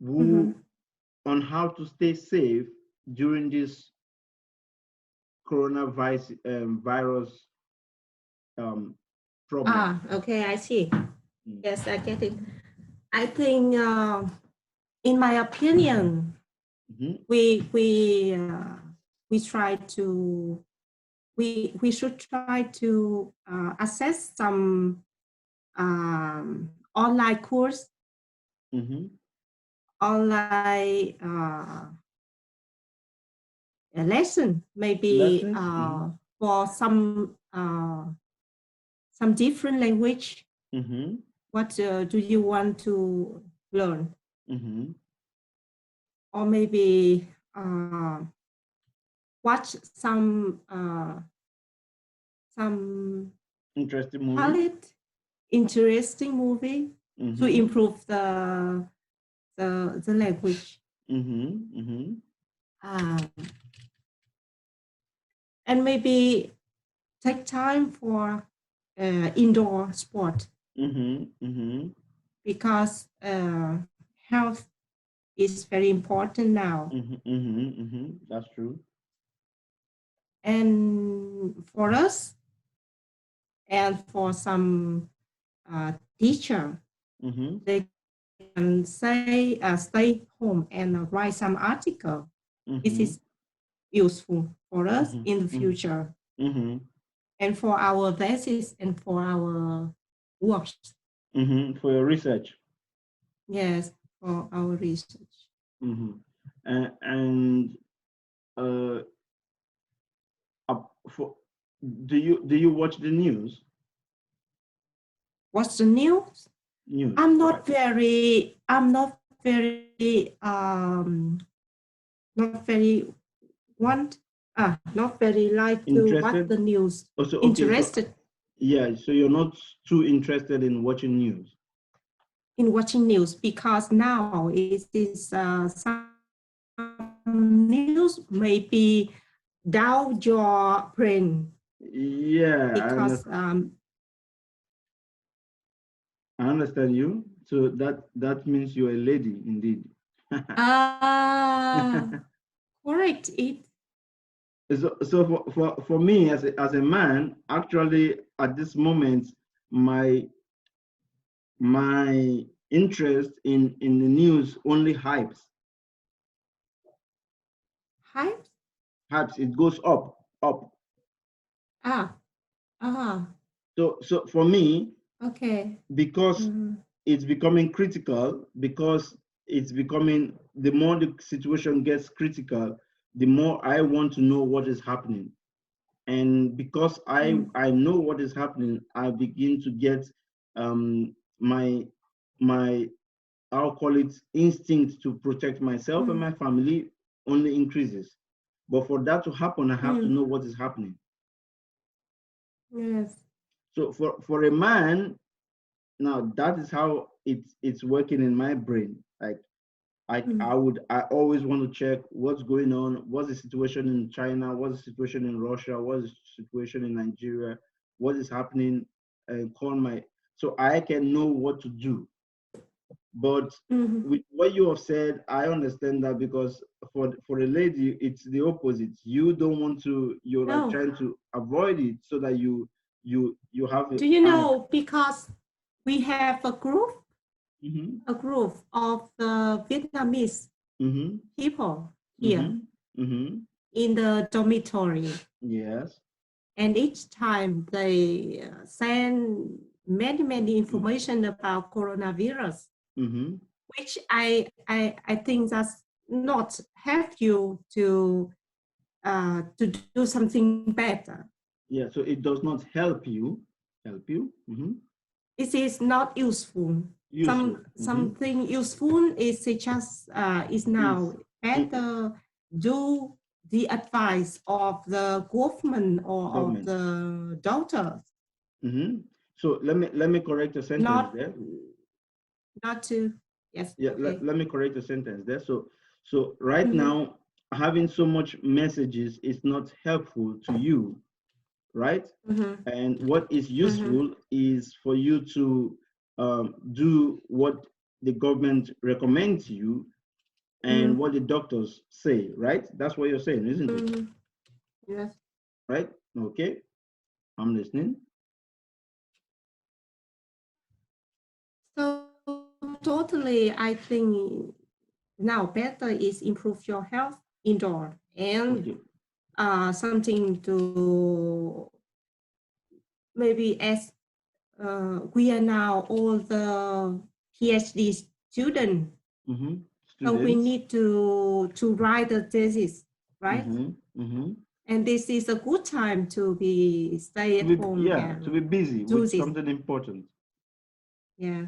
who on how to stay safe during this coronavirus virus problem? Okay, I see. Yes, I get it. I think, in my opinion, we try to we should try to assess some online course, online lesson, maybe for some different language. What do you want to learn? Or maybe watch some interesting movie. Interesting movie to improve the language. And maybe take time for indoor sport, because health is very important now. That's true. And for us, and for some teacher, they say stay home and write some article. This Mm-hmm. is useful for us Mm-hmm. in the future Mm-hmm. and for our thesis and for our works. Mm-hmm. For your research. Yes, for our research. Mm-hmm. And uh, for do you watch the news? What's the news? News, I'm right? not very, I'm not very, not very not very like to watch Interested? the news. Also, okay, so Interested yeah, so you're not too interested in watching news. in watching news because now it is some news maybe down your brain Yeah, because I understand you. So that means you're a lady indeed. uh correct it. So for me as a man, actually at this moment, my my interest in the news only Hype? hypes. It goes up. Ah, ah, So for me, okay. because Mhm, it's becoming critical, because it's becoming, the more the situation gets critical, the more I want to know what is happening. And because mm, I know what is happening, I begin to get my my I'll call it instinct to protect myself and mm, my family only increases. But for that to happen, I have to mm, know what is happening. yes. So for a man, now that is how it's working in my brain. Like Mm, I always want to check what's going on, what's the situation in China, what's the situation in Russia, what's the situation in Nigeria, what is happening, and call my, so I can know what to do. But mhm. with what you have said, I understand that, because for a lady, it's the opposite. You don't want to, you're like No, trying to avoid it so that you have do you time. know because we have Mm-hmm. a group of the Vietnamese Mm-hmm. people here Mm-hmm. Mm-hmm. in the dormitory. Yes. And each time they send many information about coronavirus, Mm-hmm. which I think that's not help you to do something better. Yeah, so it does not help you. Help you. Mm-hmm. It is not useful. Useful. Mm-hmm. Something useful is just is now Is better do the advice of the government or of government. the doctors, Mm-hmm. So let me correct a sentence not there. not to yes Yeah, okay. let me correct a sentence there. So right Mhm, now, having so much messages is not helpful to you, right? mhm, And what is mhm, useful is for you to do what the government recommends you and mhm, what the doctors say, right? That's what you're saying, isn't it? mhm. Yes. Right? Okay, I'm listening. So totally, I think now better is improve your health indoor and Okay. something to maybe as we are now all the PhD student, Mm-hmm. so we Students. need to write the thesis, right? Mm-hmm. Mm-hmm. And this is a good time to be stay To at be, home yeah, to and be busy do with this. something important. Yeah.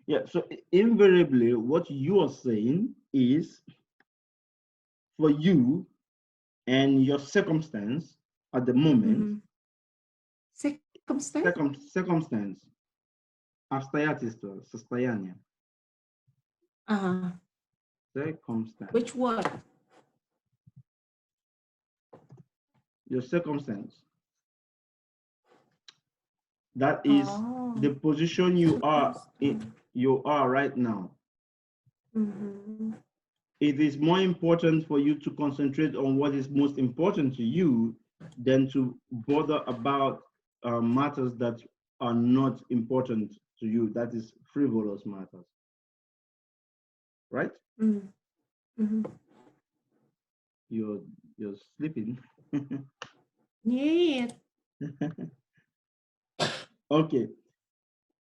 Yeah, so invariably, what you are saying is, for you and your circumstance at the moment, Mm-hmm. Circumstance? circumstance, обстоятельства, состояние, Uh, circumstance, which word? your circumstance, that is Oh, the position circumstance. you are right now. Mm-hmm. It is more important for you to concentrate on what is most important to you than to bother about matters that are not important to you. That is frivolous matters. right? Mm. Mhm. You're sleeping. Yeah. Okay.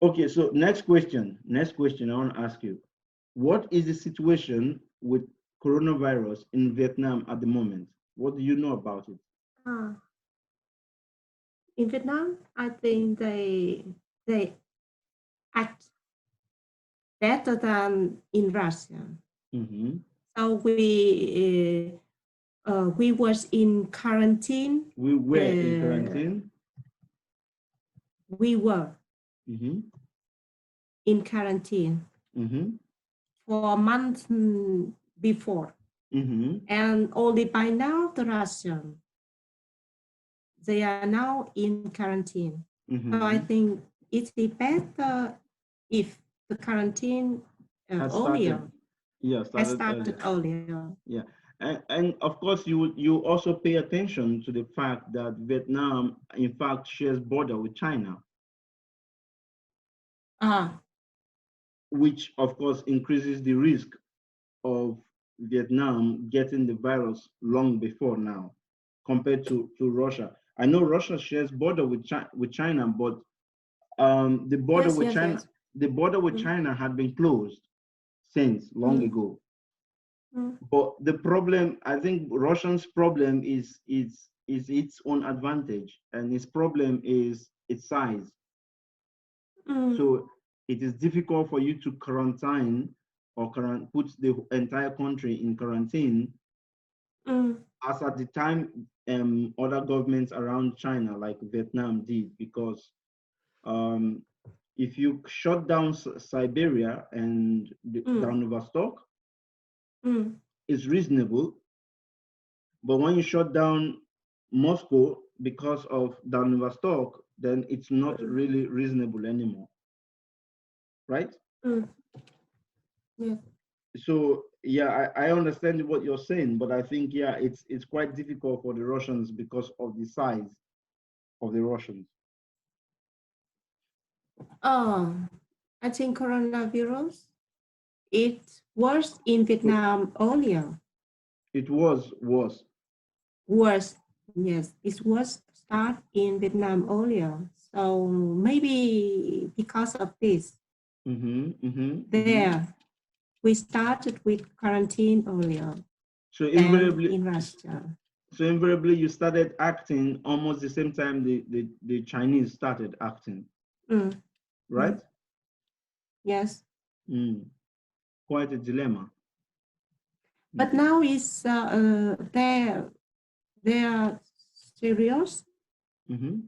Okay, so next question. Next question I want to ask you. What is the situation with coronavirus in Vietnam at the moment? What do you know about it? Ah, in Vietnam, I think they act better than in Russia. Mm-hmm. So we was in quarantine. We were in Uh, quarantine. we were Mm-hmm. in quarantine Mm-hmm. for a month before, Mm-hmm. and only by now the Russian they are now in quarantine. So I Mm-hmm. think it's better if the quarantine Has earlier started. Yeah, has started started earlier. earlier. Yeah, and of course you also pay attention to the fact that Vietnam, in fact, shares border with China, Ah, which of course increases the risk of Vietnam getting the virus long before now, compared to Russia. I know Russia shares border with China, but the border yes, with yes, China, yes. the border with Mm, China had been closed since long mm, ago. mm, But the problem, I think, Russian's problem is its own advantage, and its problem is its size. mm, So it is difficult for you to quarantine or put the entire country in quarantine, mm, as at the time other governments around China, like Vietnam, did, because um, if you shut down Siberia and mm, down Vostok, mm, it's reasonable. But when you shut down Moscow because of down Vostok, then it's not mm, really reasonable anymore, right? mm. Yeah. So yeah, I understand what you're saying, but I think yeah, it's quite difficult for the Russians because of the size of the Russians. Oh, I think coronavirus it was in So Vietnam earlier. it was worse. Was yes, it was start in Vietnam earlier. So maybe because of this, Mm-hmm, mm-hmm, mm-hmm. there we started with quarantine earlier So than invariably, in Russia. so invariably, you started acting almost the same time the Chinese started acting, Mm, right? mm, yes, Mm. Quite a dilemma. but Mm. now is their serious Mm-hmm.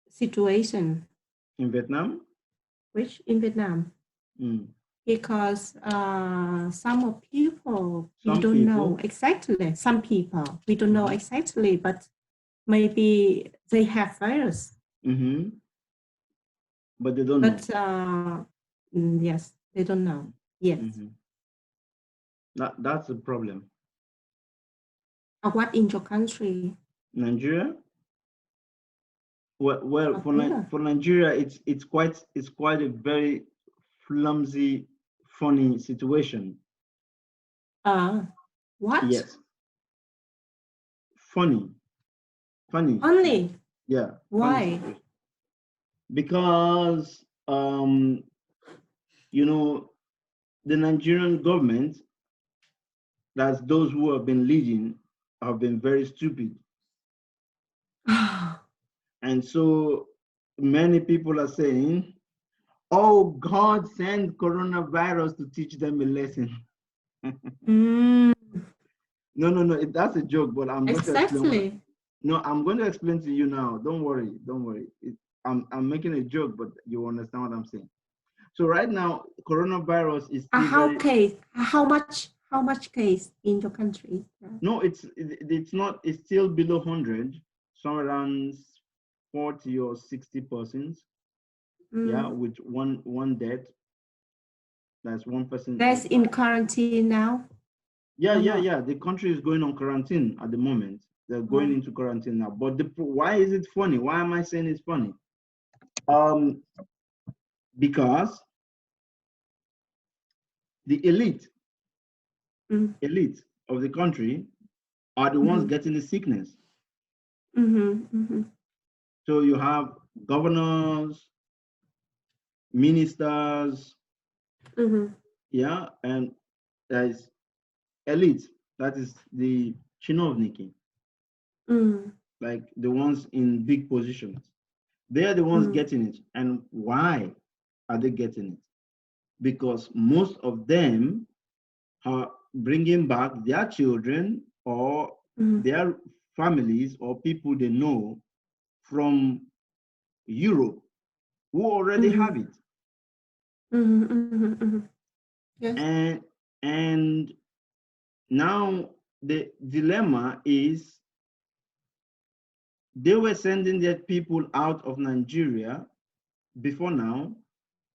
situation, In Vietnam? which in Vietnam, Mm. because some of people we Some don't know people, exactly. Some people we don't know mm-hmm. exactly, but maybe they have virus. Mm-hmm. But they don't know. But yes, they don't know yet. Mm-hmm. That's a problem. What in your country? Nigeria? Well, Here. for Nigeria, it's quite a very flimsy, funny situation. What? Yes, funny, funny. Only. Yeah, funny Why? situation. Because you know, the Nigerian government, that's those who have been leading, have been very stupid. And so many people are saying, oh, God sent coronavirus to teach them a lesson. Mm, No, no, no, that's a joke, but I'm going to explain what. exactly. No, I'm going to explain to you now. Don't worry, don't worry. I'm making a joke, but you understand what I'm saying. So right now, coronavirus is still How very. case? How much case in your country? No, it's not. It's still below 100, somewhere around 40 or 60%. Yeah, Mm. with one death. That's one person That's has in died. quarantine now Yeah, or yeah, not? yeah. The country is going on quarantine at the moment. They're going Mm. into quarantine now. But why is it funny? Why am I saying it's funny? Um, because the elite, elite of the country are the ones getting the sickness. So you have governors, ministers, yeah, and there's elite, that is the chinovniki, like the ones in big positions. They are the ones getting it. And why are they getting it? Because most of them are bringing back their children or their families or people they know from Europe who already have it. Yes. And now the dilemma is they were sending their people out of Nigeria before now,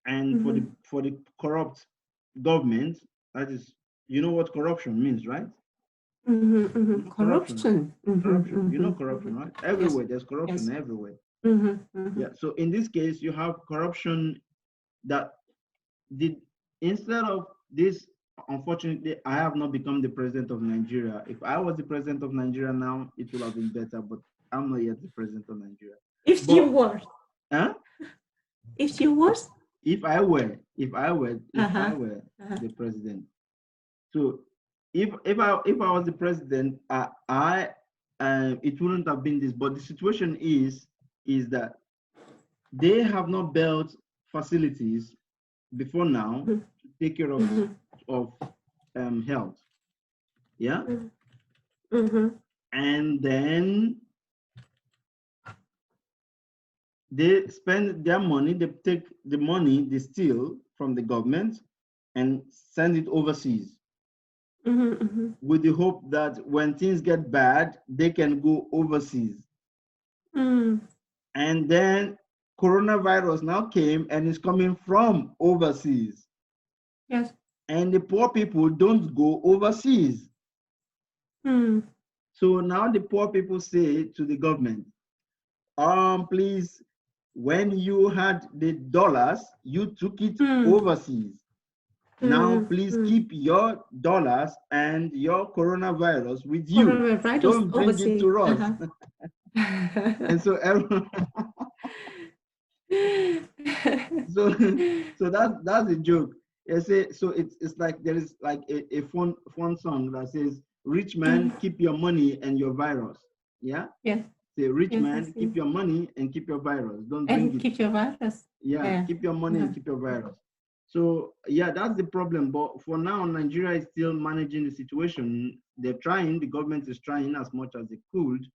and for the corrupt government, that is, you know what corruption means, right? Corruption. Corruption. You know corruption, right? Everywhere, there's corruption Yes. everywhere. Yeah. So in this case, you have corruption that did, instead of this, unfortunately, I have not become the president of Nigeria. If I was the president of Nigeria now, it would have been better, but I'm not yet the president of Nigeria. If you were. Huh? If you was? If I were the president. So if I was the president, it wouldn't have been this. But the situation is that they have not built facilities before now to take care of health. Yeah. And then they spend their money, they take the money they steal from the government and send it overseas with the hope that when things get bad, they can go overseas. And then coronavirus now came and is coming from overseas. Yes. And the poor people don't go overseas. So now the poor people say to the government, please, when you had the dollars, you took it overseas. Now, please keep your dollars and your coronavirus with you. Don't bring it to us. And so everyone, so that's a joke. So it's like there is like a fun song that says, "Rich man, keep your money and your virus." Yeah. Yes. Say, rich man, keep your money and keep your virus. Don't bring it. Keep your virus. Yeah, keep your money and keep your virus. So yeah, that's the problem. But for now, Nigeria is still managing the situation. They're trying. The government is trying as much as they could,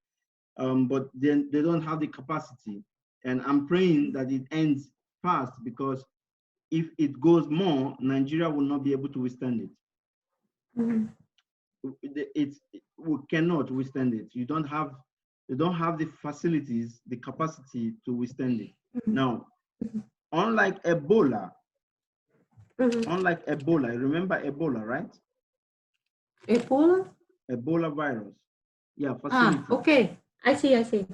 but then they don't have the capacity. And I'm praying that it ends fast, because if it goes more, Nigeria will not be able to withstand it. We cannot withstand it. They don't have the facilities, the capacity to withstand it. Now, unlike Ebola, remember Ebola, right? Ebola virus. Yeah, facility. Okay. I see.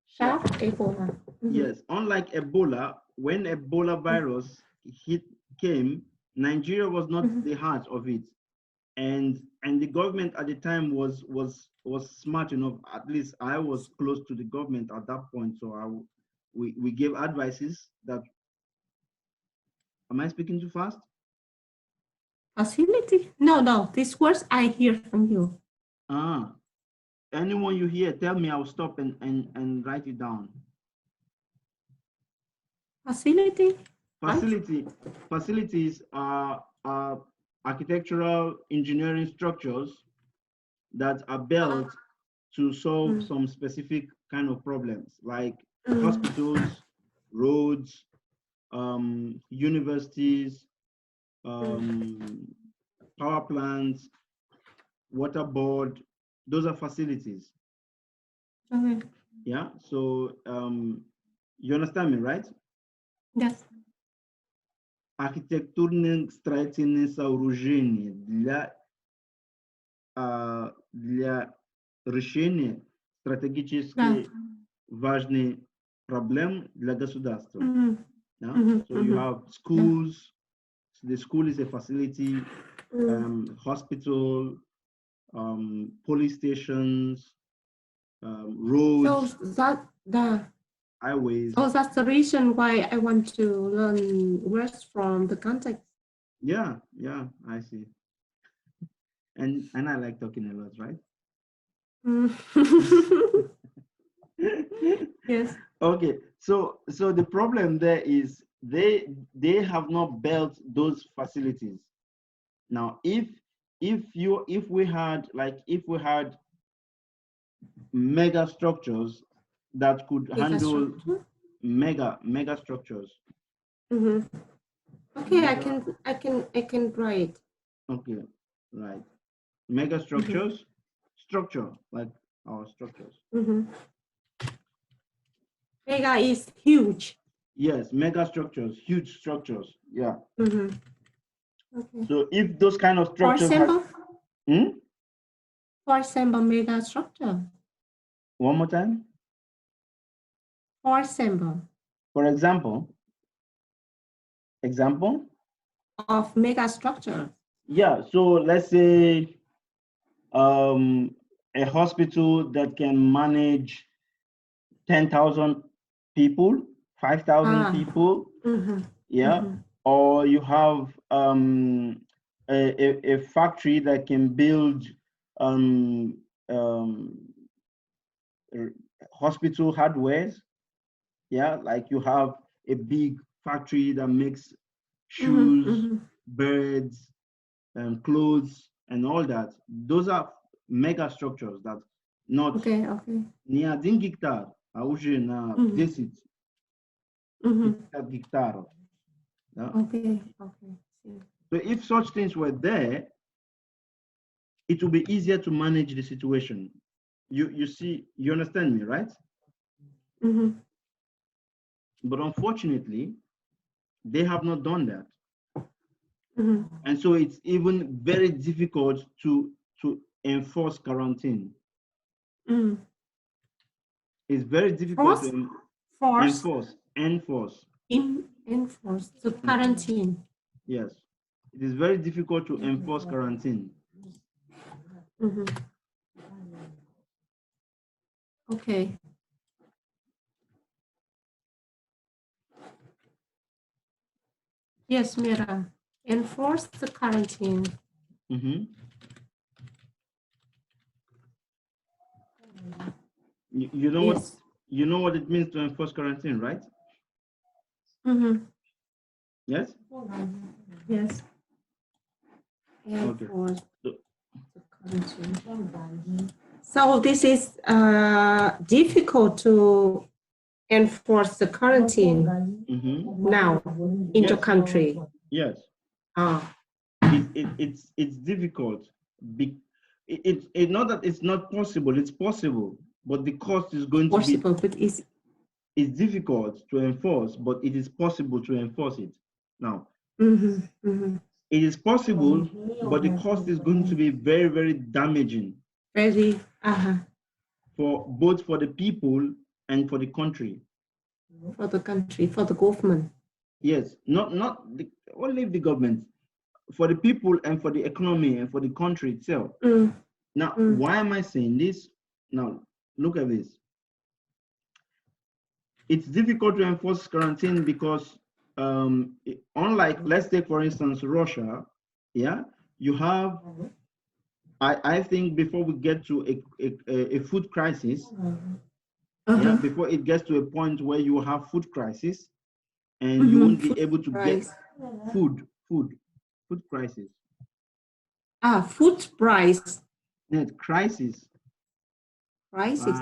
Sharp Ebola. Yes, unlike Ebola, when Ebola virus came, Nigeria was not the heart of it. And the government at the time was smart enough. At least I was close to the government at that point, so we gave advices that. Am I speaking too fast? Facility? No. These words I hear from you. Anyone you hear, tell me. I'll stop and write it down. Facility? Facilities are architectural engineering structures that are built to solve some specific kind of problems, like hospitals, roads, universities, power plants, water board. Those are facilities. Okay. Yeah. So you understand me, right? Yes. Архитектурные строительные сооружения для решения стратегически важных проблем для государства. Yeah? So you have schools. The school is a facility. hospital, police stations, roads, highways. So that's the reason why I want to learn words from the context. Yeah, I see. And I like talking a lot, right? Yes. Okay, so the problem there is they have not built those facilities. Now, if we had mega structures that could handle mega structures. Okay, I can write. Okay, right. Mega structures, structure like our structures. Mega is huge. Yes, mega structures, huge structures. Yeah. Okay. So if those kind of structures For example, mega structure. One more time. For example. For example. Example of mega structure. Yeah. So let's say a hospital that can manage 10,000 people, 5,000 people. Yeah. Or you have a factory that can build hospital hardwares. Yeah, like you have a big factory that makes shoes, beds, clothes, and all that. Those are mega structures that not ni один гектар, а уже на 10 гектаров. Yeah? Okay. So if such things were there, it will be easier to manage the situation. You see, you understand me, right? But unfortunately, they have not done that. And so it's even very difficult to enforce quarantine. It's very difficult to enforce the quarantine. Yes, it is very difficult to enforce quarantine. Okay. Yes, Mera. Enforce the quarantine. You know what it means to enforce quarantine, right? Yes. Yes. Okay. So this is difficult to enforce the quarantine now in the country. Yes. It's difficult. It's not that it's not possible. It's possible, but the cost is going to be possible. But it's difficult to enforce, but it is possible to enforce it. Now, it is possible, but the cost is going to be very, very damaging. Very. For both for the people and for the country. For the country, for the government. Yes, not only the government, for the people and for the economy and for the country itself. Now, why am I saying this? Now, look at this. It's difficult to enforce quarantine because unlike, let's take for instance, Russia, yeah, you have, I think before we get to a food crisis, yeah, before it gets to a point where you have food crisis and you won't be able to get food crisis. Food price. Net crisis. Crisis.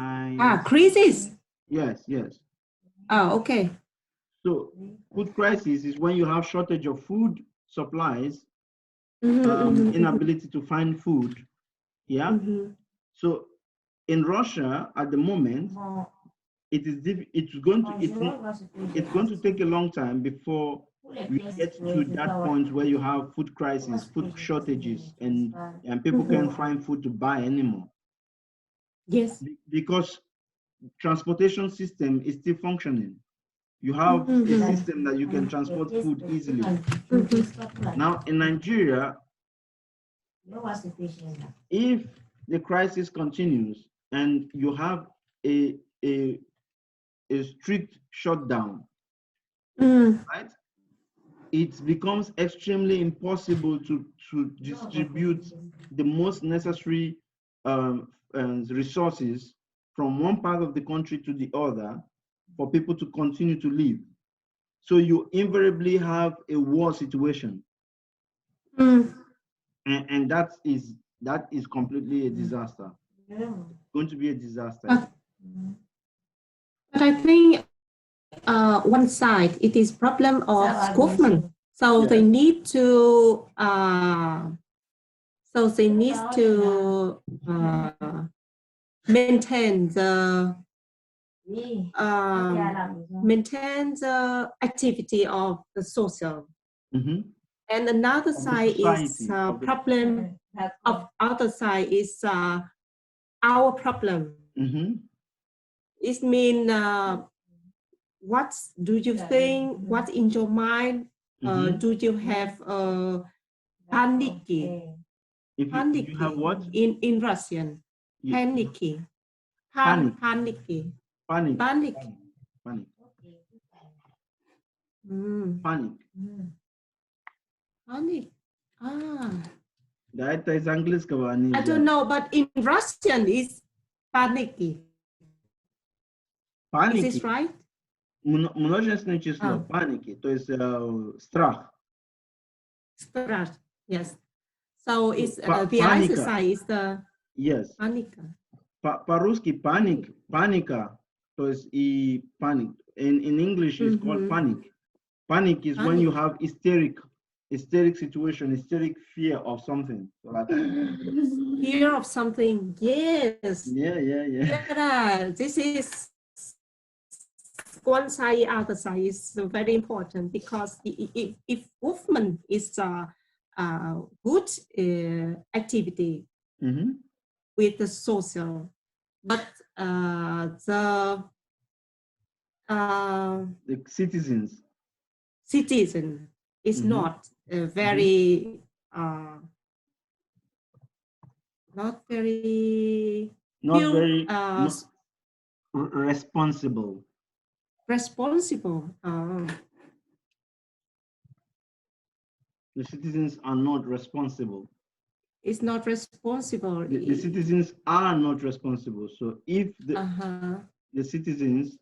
Crisis. Yes. Okay. So food crisis is when you have shortage of food supplies, inability to find food. Yeah. So in Russia at the moment, it's going to take a long time before we get to that point where you have food crisis, food shortages, and people can't find food to buy anymore. Yes. Because transportation system is still functioning. You have a system that you can transport food easily. Now in Nigeria, If the crisis continues and you have a strict shutdown, right? It becomes extremely impossible to distribute the most necessary resources from one part of the country to the other for people to continue to live. So you invariably have a war situation. And that is completely a disaster. Going to be a disaster. But I think one side, it is problem of government. So they need to maintain the activity of the social. And another side is problem of other side is our problem. It means what do you think? What in your mind? Do you have panicky? You have what? In Russian, panicky. Panic. Panicky. Panic. Panic. Panic. Panic. Panic. That is English. I don't know, but in Russian it's panicky. Panicky. Is this right? Множественное число. Паники. То есть страх. Страх. Yes. So it's the other side is the паника. По-русски паника, то есть и panic. In English it's called panic. Panic is when you have hysteric situation, hysteric fear of something. So like, fear of something, yes. Yeah. This is one side, other side is very important because if movement is good activity with the social, but the citizen is not very responsible. The citizens are not responsible. It's not responsible. The citizens are not responsible. So if the citizens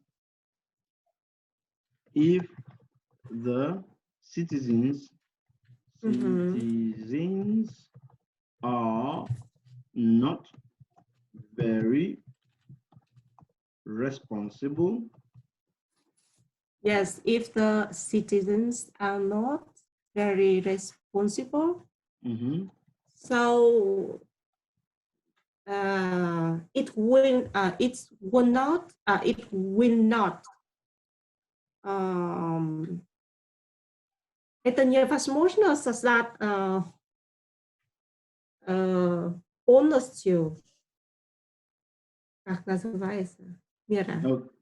are not very responsible. Yes, if the citizens are not very responsible, so it will not. Это невозможно создать полностью, как называется, мера.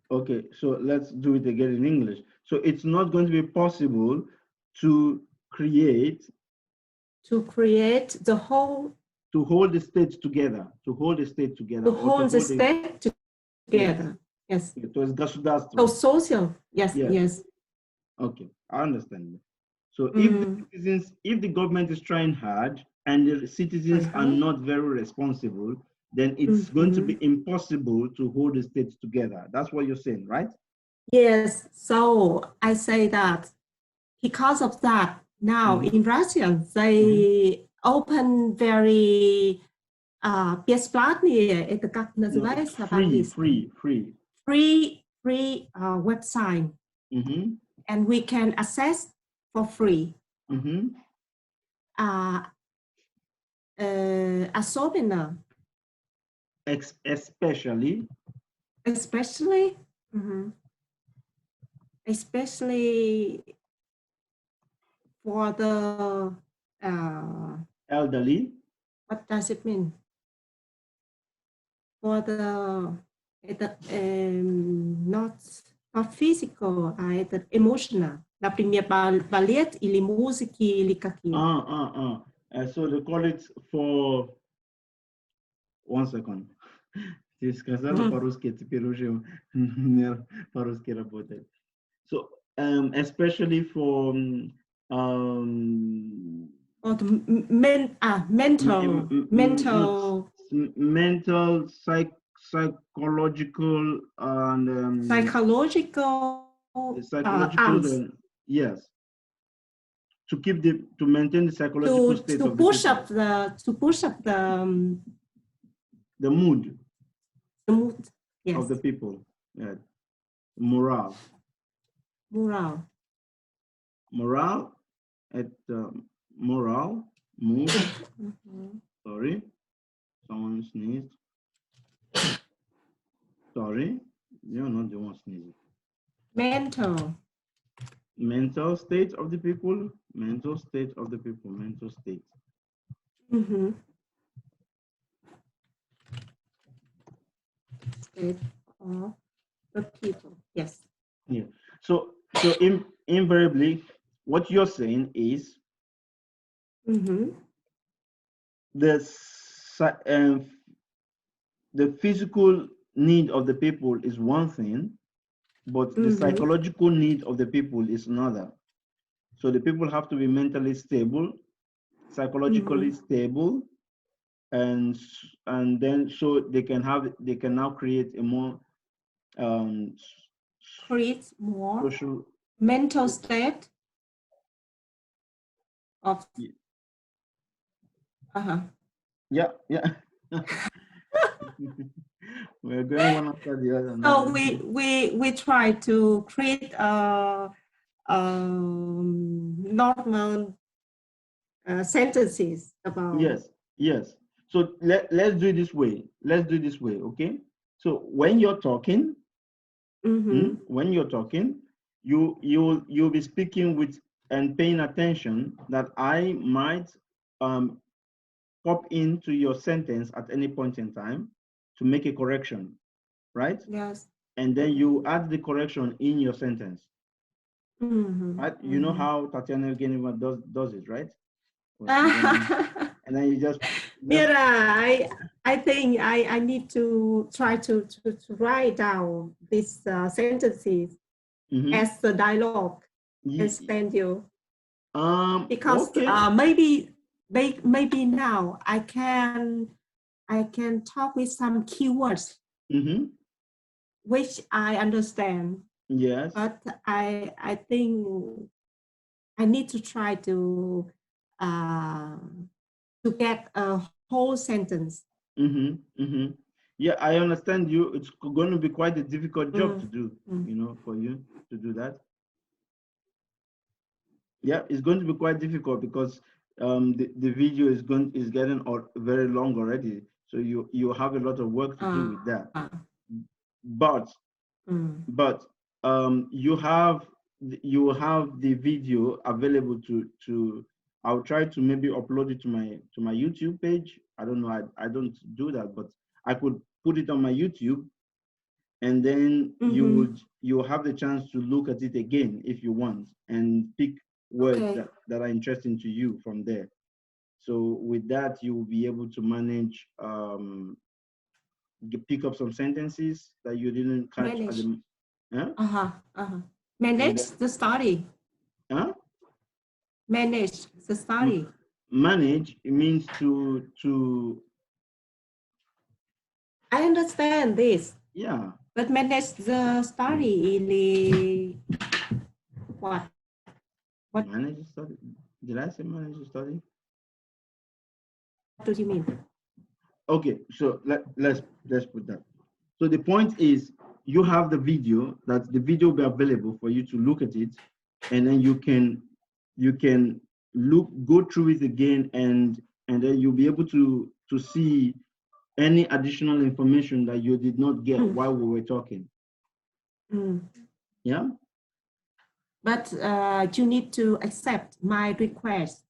Okay, so let's do it again in English. So it's not going to be possible to create the whole, to hold the state together, to hold the state together. Yes. То есть государство. So social, yes. Okay, I understand. So if the government is trying hard and the citizens are not very responsible, then it's going to be impossible to hold the state together. That's what you're saying, right? Yes. So I say that because of that, now in Russia, they open very бесплатные, это как называется free website, and we can access for free. Особенно, especially for the elderly. What does it mean? For the not physical, это emotional. Например, балет или музыки или какие. So they call it for 1 second. Ты сказала по-русски, теперь уже по-русски работает. So, especially for Or the mental, mental, psychological, and psychological psychological, yes, to maintain the psychological state to of push the up the mood the mood, yes, of the people, yeah. Morale at morale, mood. Sorry, someone sneezed. Sorry, you're not the one sneezing. Mental state of the people, mental state of the people, mental state. State of the people, yes. Yeah. So invariably, what you're saying is the physical need of the people is one thing, but the psychological need of the people is another. So the people have to be mentally stable, psychologically stable, and then so they can now create a more social mental state of yeah. We're going one after the other now. So we try to create normal sentences about. Yes. So let's do it this way. Okay? So when you're talking, you'll be speaking with and paying attention that I might pop into your sentence at any point in time to make a correction, right? Yes. And then you add the correction in your sentence. Right? You know how Tatiana Geneva does it, right? And then you just Mera, I think I need to try to write down these sentences as the dialogue and send you. Because maybe now I can talk with some keywords which I understand. Yes. But I think I need to try to get a whole sentence. Yeah, I understand you. It's going to be quite a difficult job to do, for you to do that. Yeah, it's going to be quite difficult because the video is getting very long already. So you have a lot of work to do with that. But you have the video available to. I'll try to maybe upload it to my YouTube page. I don't know. I don't do that, but I could put it on my YouTube, and then you have the chance to look at it again if you want and pick words that are interesting to you from there. So with that, you will be able to manage pick up some sentences that you didn't catch at the manage the study. Manage the study. Manage, it means to I understand this. Yeah. But manage the study what? Manage the study? Did I say manage the study? What do you mean? Okay, so let's put that. So the point is, you have the video. That the video will be available for you to look at it, and then you can go through it again, and then you'll be able to see any additional information that you did not get while we were talking. Yeah. But you need to accept my request,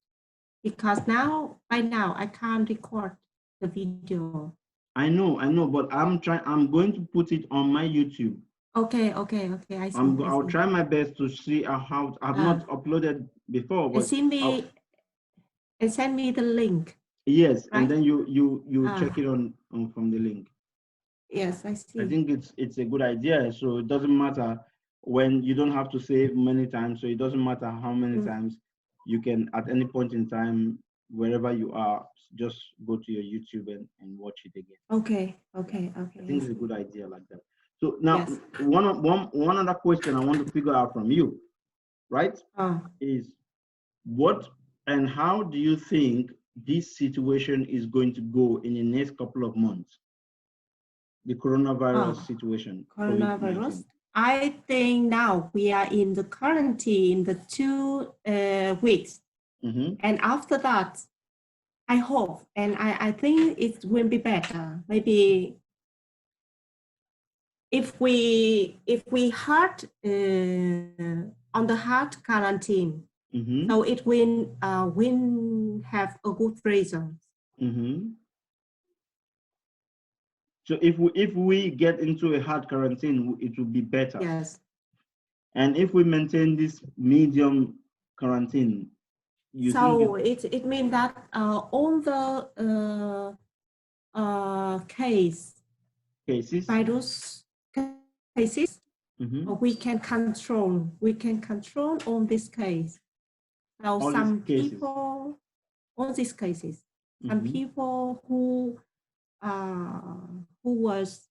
because by now I can't record the video. I know, but I'm going to put it on my YouTube. Okay. I see. I'll try my best to see how I've not uploaded before. But and send me the link. Yes, Right? and then you Ah. check it on from the link. Yes, I see. I think it's a good idea. So it doesn't matter when you don't have to save many times. So it doesn't matter how many times you can at any point in time, wherever you are, just go to your YouTube and watch it again. Okay. I think it's a good idea like that. So now Yes. one other question I want to figure out from you, right? Is what and how do you think this situation is going to go in the next couple of months? The coronavirus situation. Coronavirus. COVID-19. I think now we are in the quarantine the 2 weeks. And after that, I hope and I think it will be better. Maybe if we hard on the hard quarantine, so it will have a good result. So if we get into a hard quarantine, it will be better. Yes. And if we maintain this medium quarantine, so it means that all the cases virus cases we can control on this case. So all some these people, all these cases, some people who was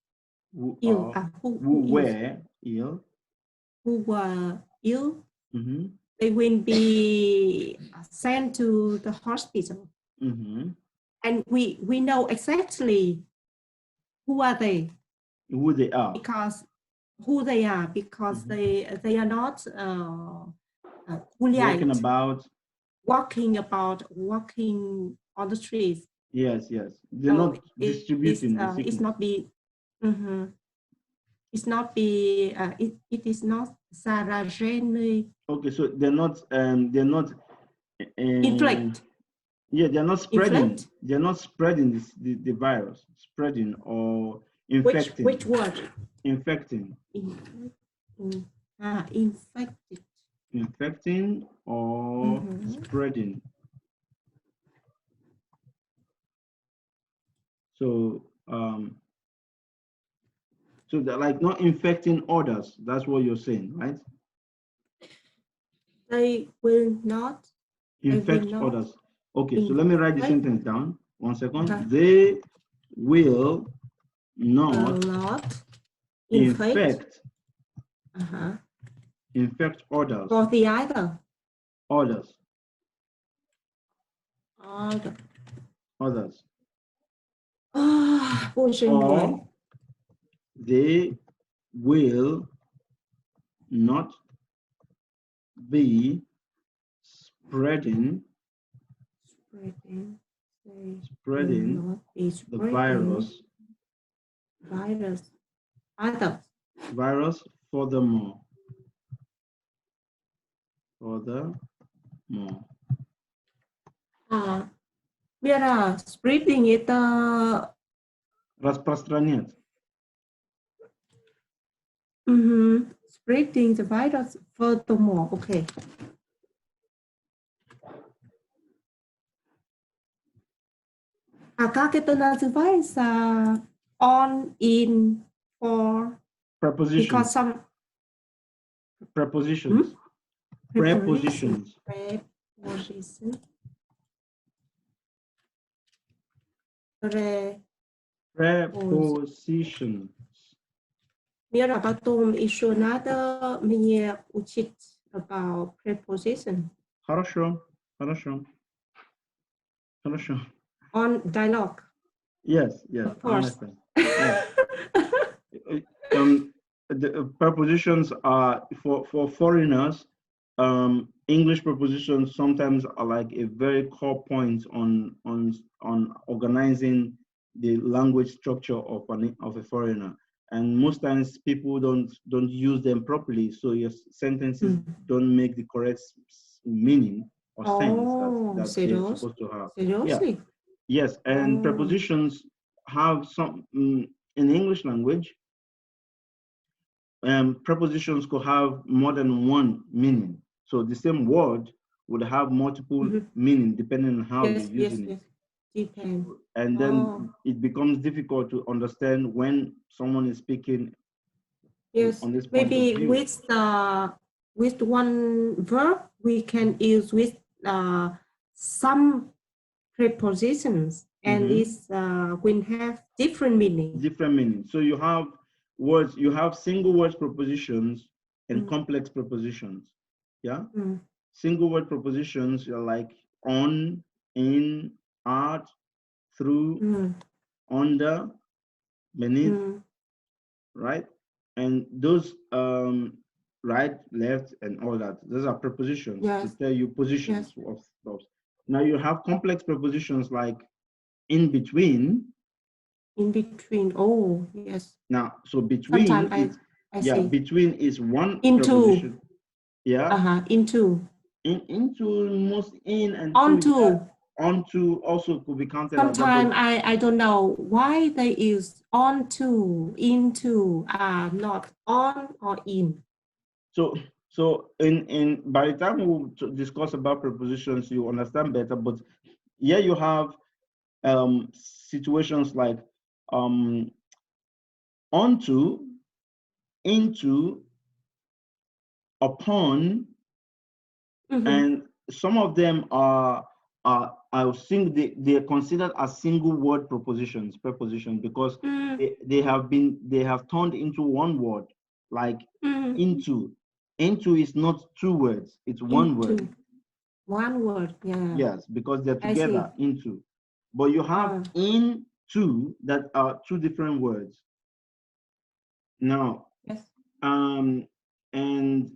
ill, who were ill, who were ill, they will be sent to the hospital. And we know exactly who are they. Who they are. Because who they are, because they are not walking about on the streets. Yes. They're not distributing the sickness. It's not be it's not be it is not saragene. Okay, so they're not inflict. Yeah, they're not spreading. Inflict? They're not spreading the virus, spreading or infecting. Which word? Infecting. Infected. Infecting or spreading. So so they're like not infecting others. That's what you're saying, right? They will not infect others. Okay, so let me write the sentence down. 1 second. They will not infect others. For the other. Others. Or they will not be spreading the virus furthermore. Mera, spreading это распространять. Spreading the virus furthermore. Okay. Как это называется? On, in, for. Prepositions. Because some prepositions. Prepositions. Prepositions. Мира, потом еще надо мне учить about preposition. Хорошо. On dialogue. Yes. Of course. Yes. The prepositions are for foreigners. English prepositions sometimes are like a very core point on organizing the language structure of a foreigner, and most times people don't use them properly, so your sentences don't make the correct meaning or sense that they're supposed to have. Seriously? Yeah. Yes, and prepositions have some in English language. Prepositions could have more than one meaning. So the same word would have multiple meaning depending on how Yes, you're yes, using yes. it. Depend. And then it becomes difficult to understand when someone is speaking Yes, on this point of maybe view. with one verb we can use with some prepositions, and this will have different meaning. Different meaning. So you have words, you have single words prepositions and complex prepositions. Yeah. Single word prepositions are like on, in, at, through, under, beneath, right? And those right, left, and all that, those are prepositions to tell you positions of stuff. Now you have complex prepositions like in between. In between. Oh, yes. Now, so between Sometimes I see. Between is one into. preposition. Yeah. Into. Into, most in and onto. Onto also could be counted. Sometimes I don't know why they use onto, into, not on or in. So in by the time we discuss about prepositions, you understand better. But here you have situations like onto, into, upon, and some of them are I think they are considered as single word prepositions because they have turned into one word, like into. Into is not two words, it's one word. One word, yeah. Yes, because they're together, into. But you have into that are two different words. Now, and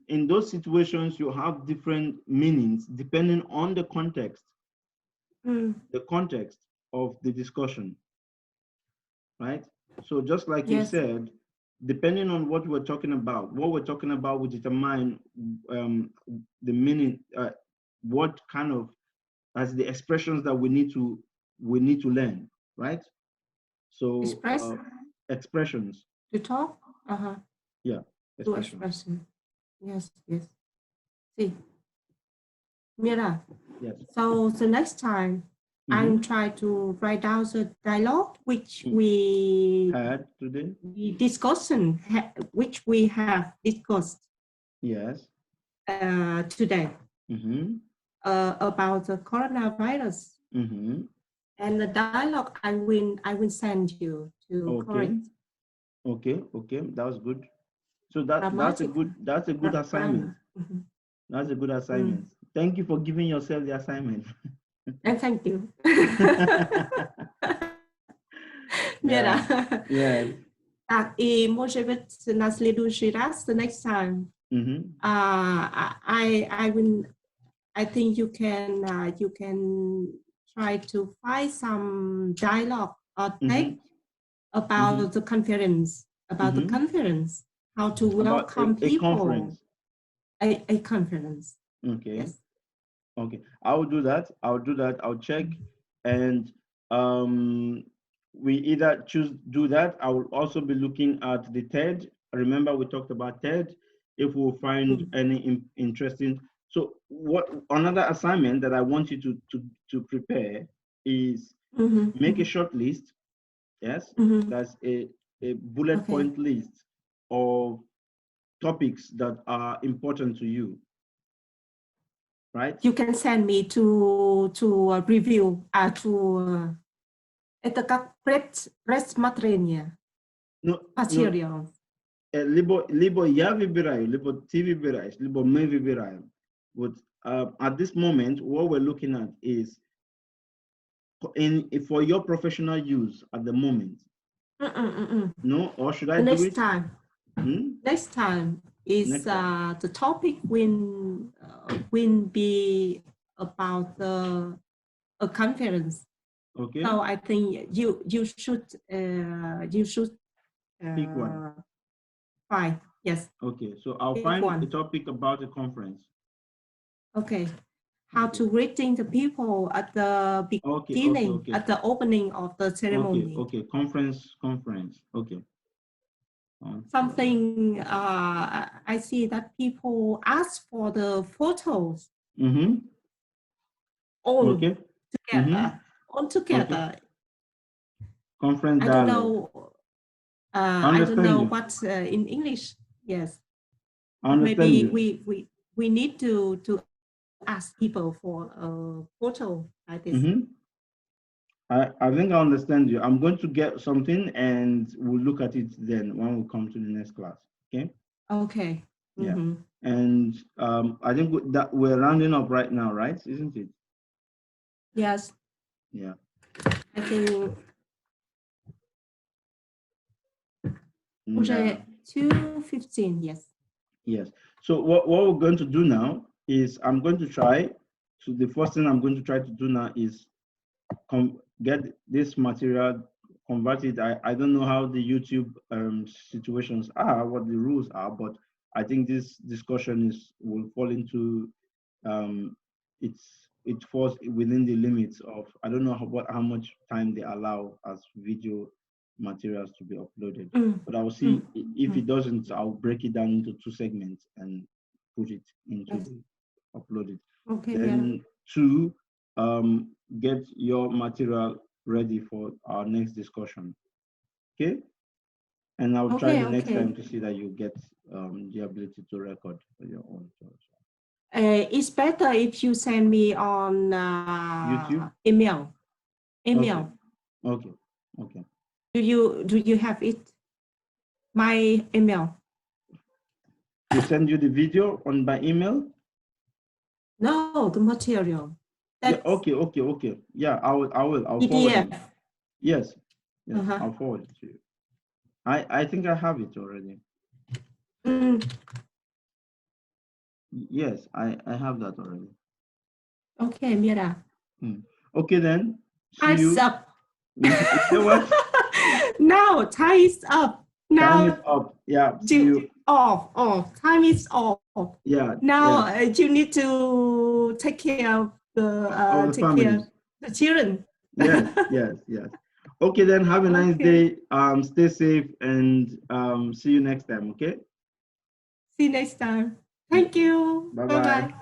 in those situations, you have different meanings depending on the context, the context of the discussion, right? So just like you said, depending on what we're talking about will determine the meaning, what kind of, as the expressions that we need to learn, right? So expressions. To talk? Yeah, expressions. To expression. Yes, yes. See, Mera. Yes. So the next time, I'm trying to write down the dialogue which we had today. Which we have discussed. Yes. Today. About the coronavirus. And the dialogue I will send you to correct. Okay, that was good. So that's a good assignment. That's a good assignment. Thank you for giving yourself the assignment. And thank you. Yeah. Yes. Tak, i może być na следующий раз, the next time. I think you can try to find some dialogue or text about the conference, how to welcome people. Conference. A conference. Okay. Yes. Okay, I'll do that. I'll check, and we either do that. I will also be looking at the TED. Remember, we talked about TED. If we'll find any interesting. So, what another assignment that I want you to prepare is make a short list. Yes, that's a bullet point list of topics that are important to you. Right? You can send me to review это как пресс-смотрение. Material. Либо я выбираю, либо ты выбираешь, либо мы выбираем. But at this moment, what we're looking at is for your professional use at the moment. No, or should I do it? Next time is the topic will be about a conference. Okay. So I think you should pick one. Fine. Yes. Okay. So I'll find a topic about a conference. Okay. How to greeting the people at the beginning, at the opening of the ceremony. Okay. Conference. Okay. Something I see that people ask for the photos. all Okay. together. All together. Conference I don't dialogue. know. I I don't understand know you. what's in English. Yes. I understand Maybe you. we need to ask people for a photo like this. I think I understand you. I'm going to get something and we'll look at it then when we come to the next class. Okay. Okay. Yeah. And I think that we're rounding up right now, right? Isn't it? Yes. Yeah. I think And, 2:15. Yes. yes. So what we're going to do now is I'm going to try. So the first thing I'm going to try to do now is get this material converted. I don't know how the YouTube situations are, what the rules are, but I think this discussion will fall into it falls within the limits of, I don't know how much time they allow as video materials to be uploaded. But I'll see if it doesn't, I'll break it down into 2 segments and put it into the uploaded. Okay. Then 2, get your material ready for our next discussion. Okay? And I'll try the next time to see that you get the ability to record for your own. It's better if you send me on YouTube? email. Okay. Do you have it? My email. To send you the video by email? No, the material. Yeah, okay. Yeah, I will. I'll forward it. Yes. I'll forward it to you. I think I have it already. Yes, I have that already. Okay, Mera. Okay then. Time's up. You know what? No, time is up. Now time is up. Yeah. See you. Off. Time is off. Yeah. Now you need to take care of the children. Yes. Okay then. Have a nice day. Stay safe and see you next time. Okay. See you next time. Thank you. Bye bye.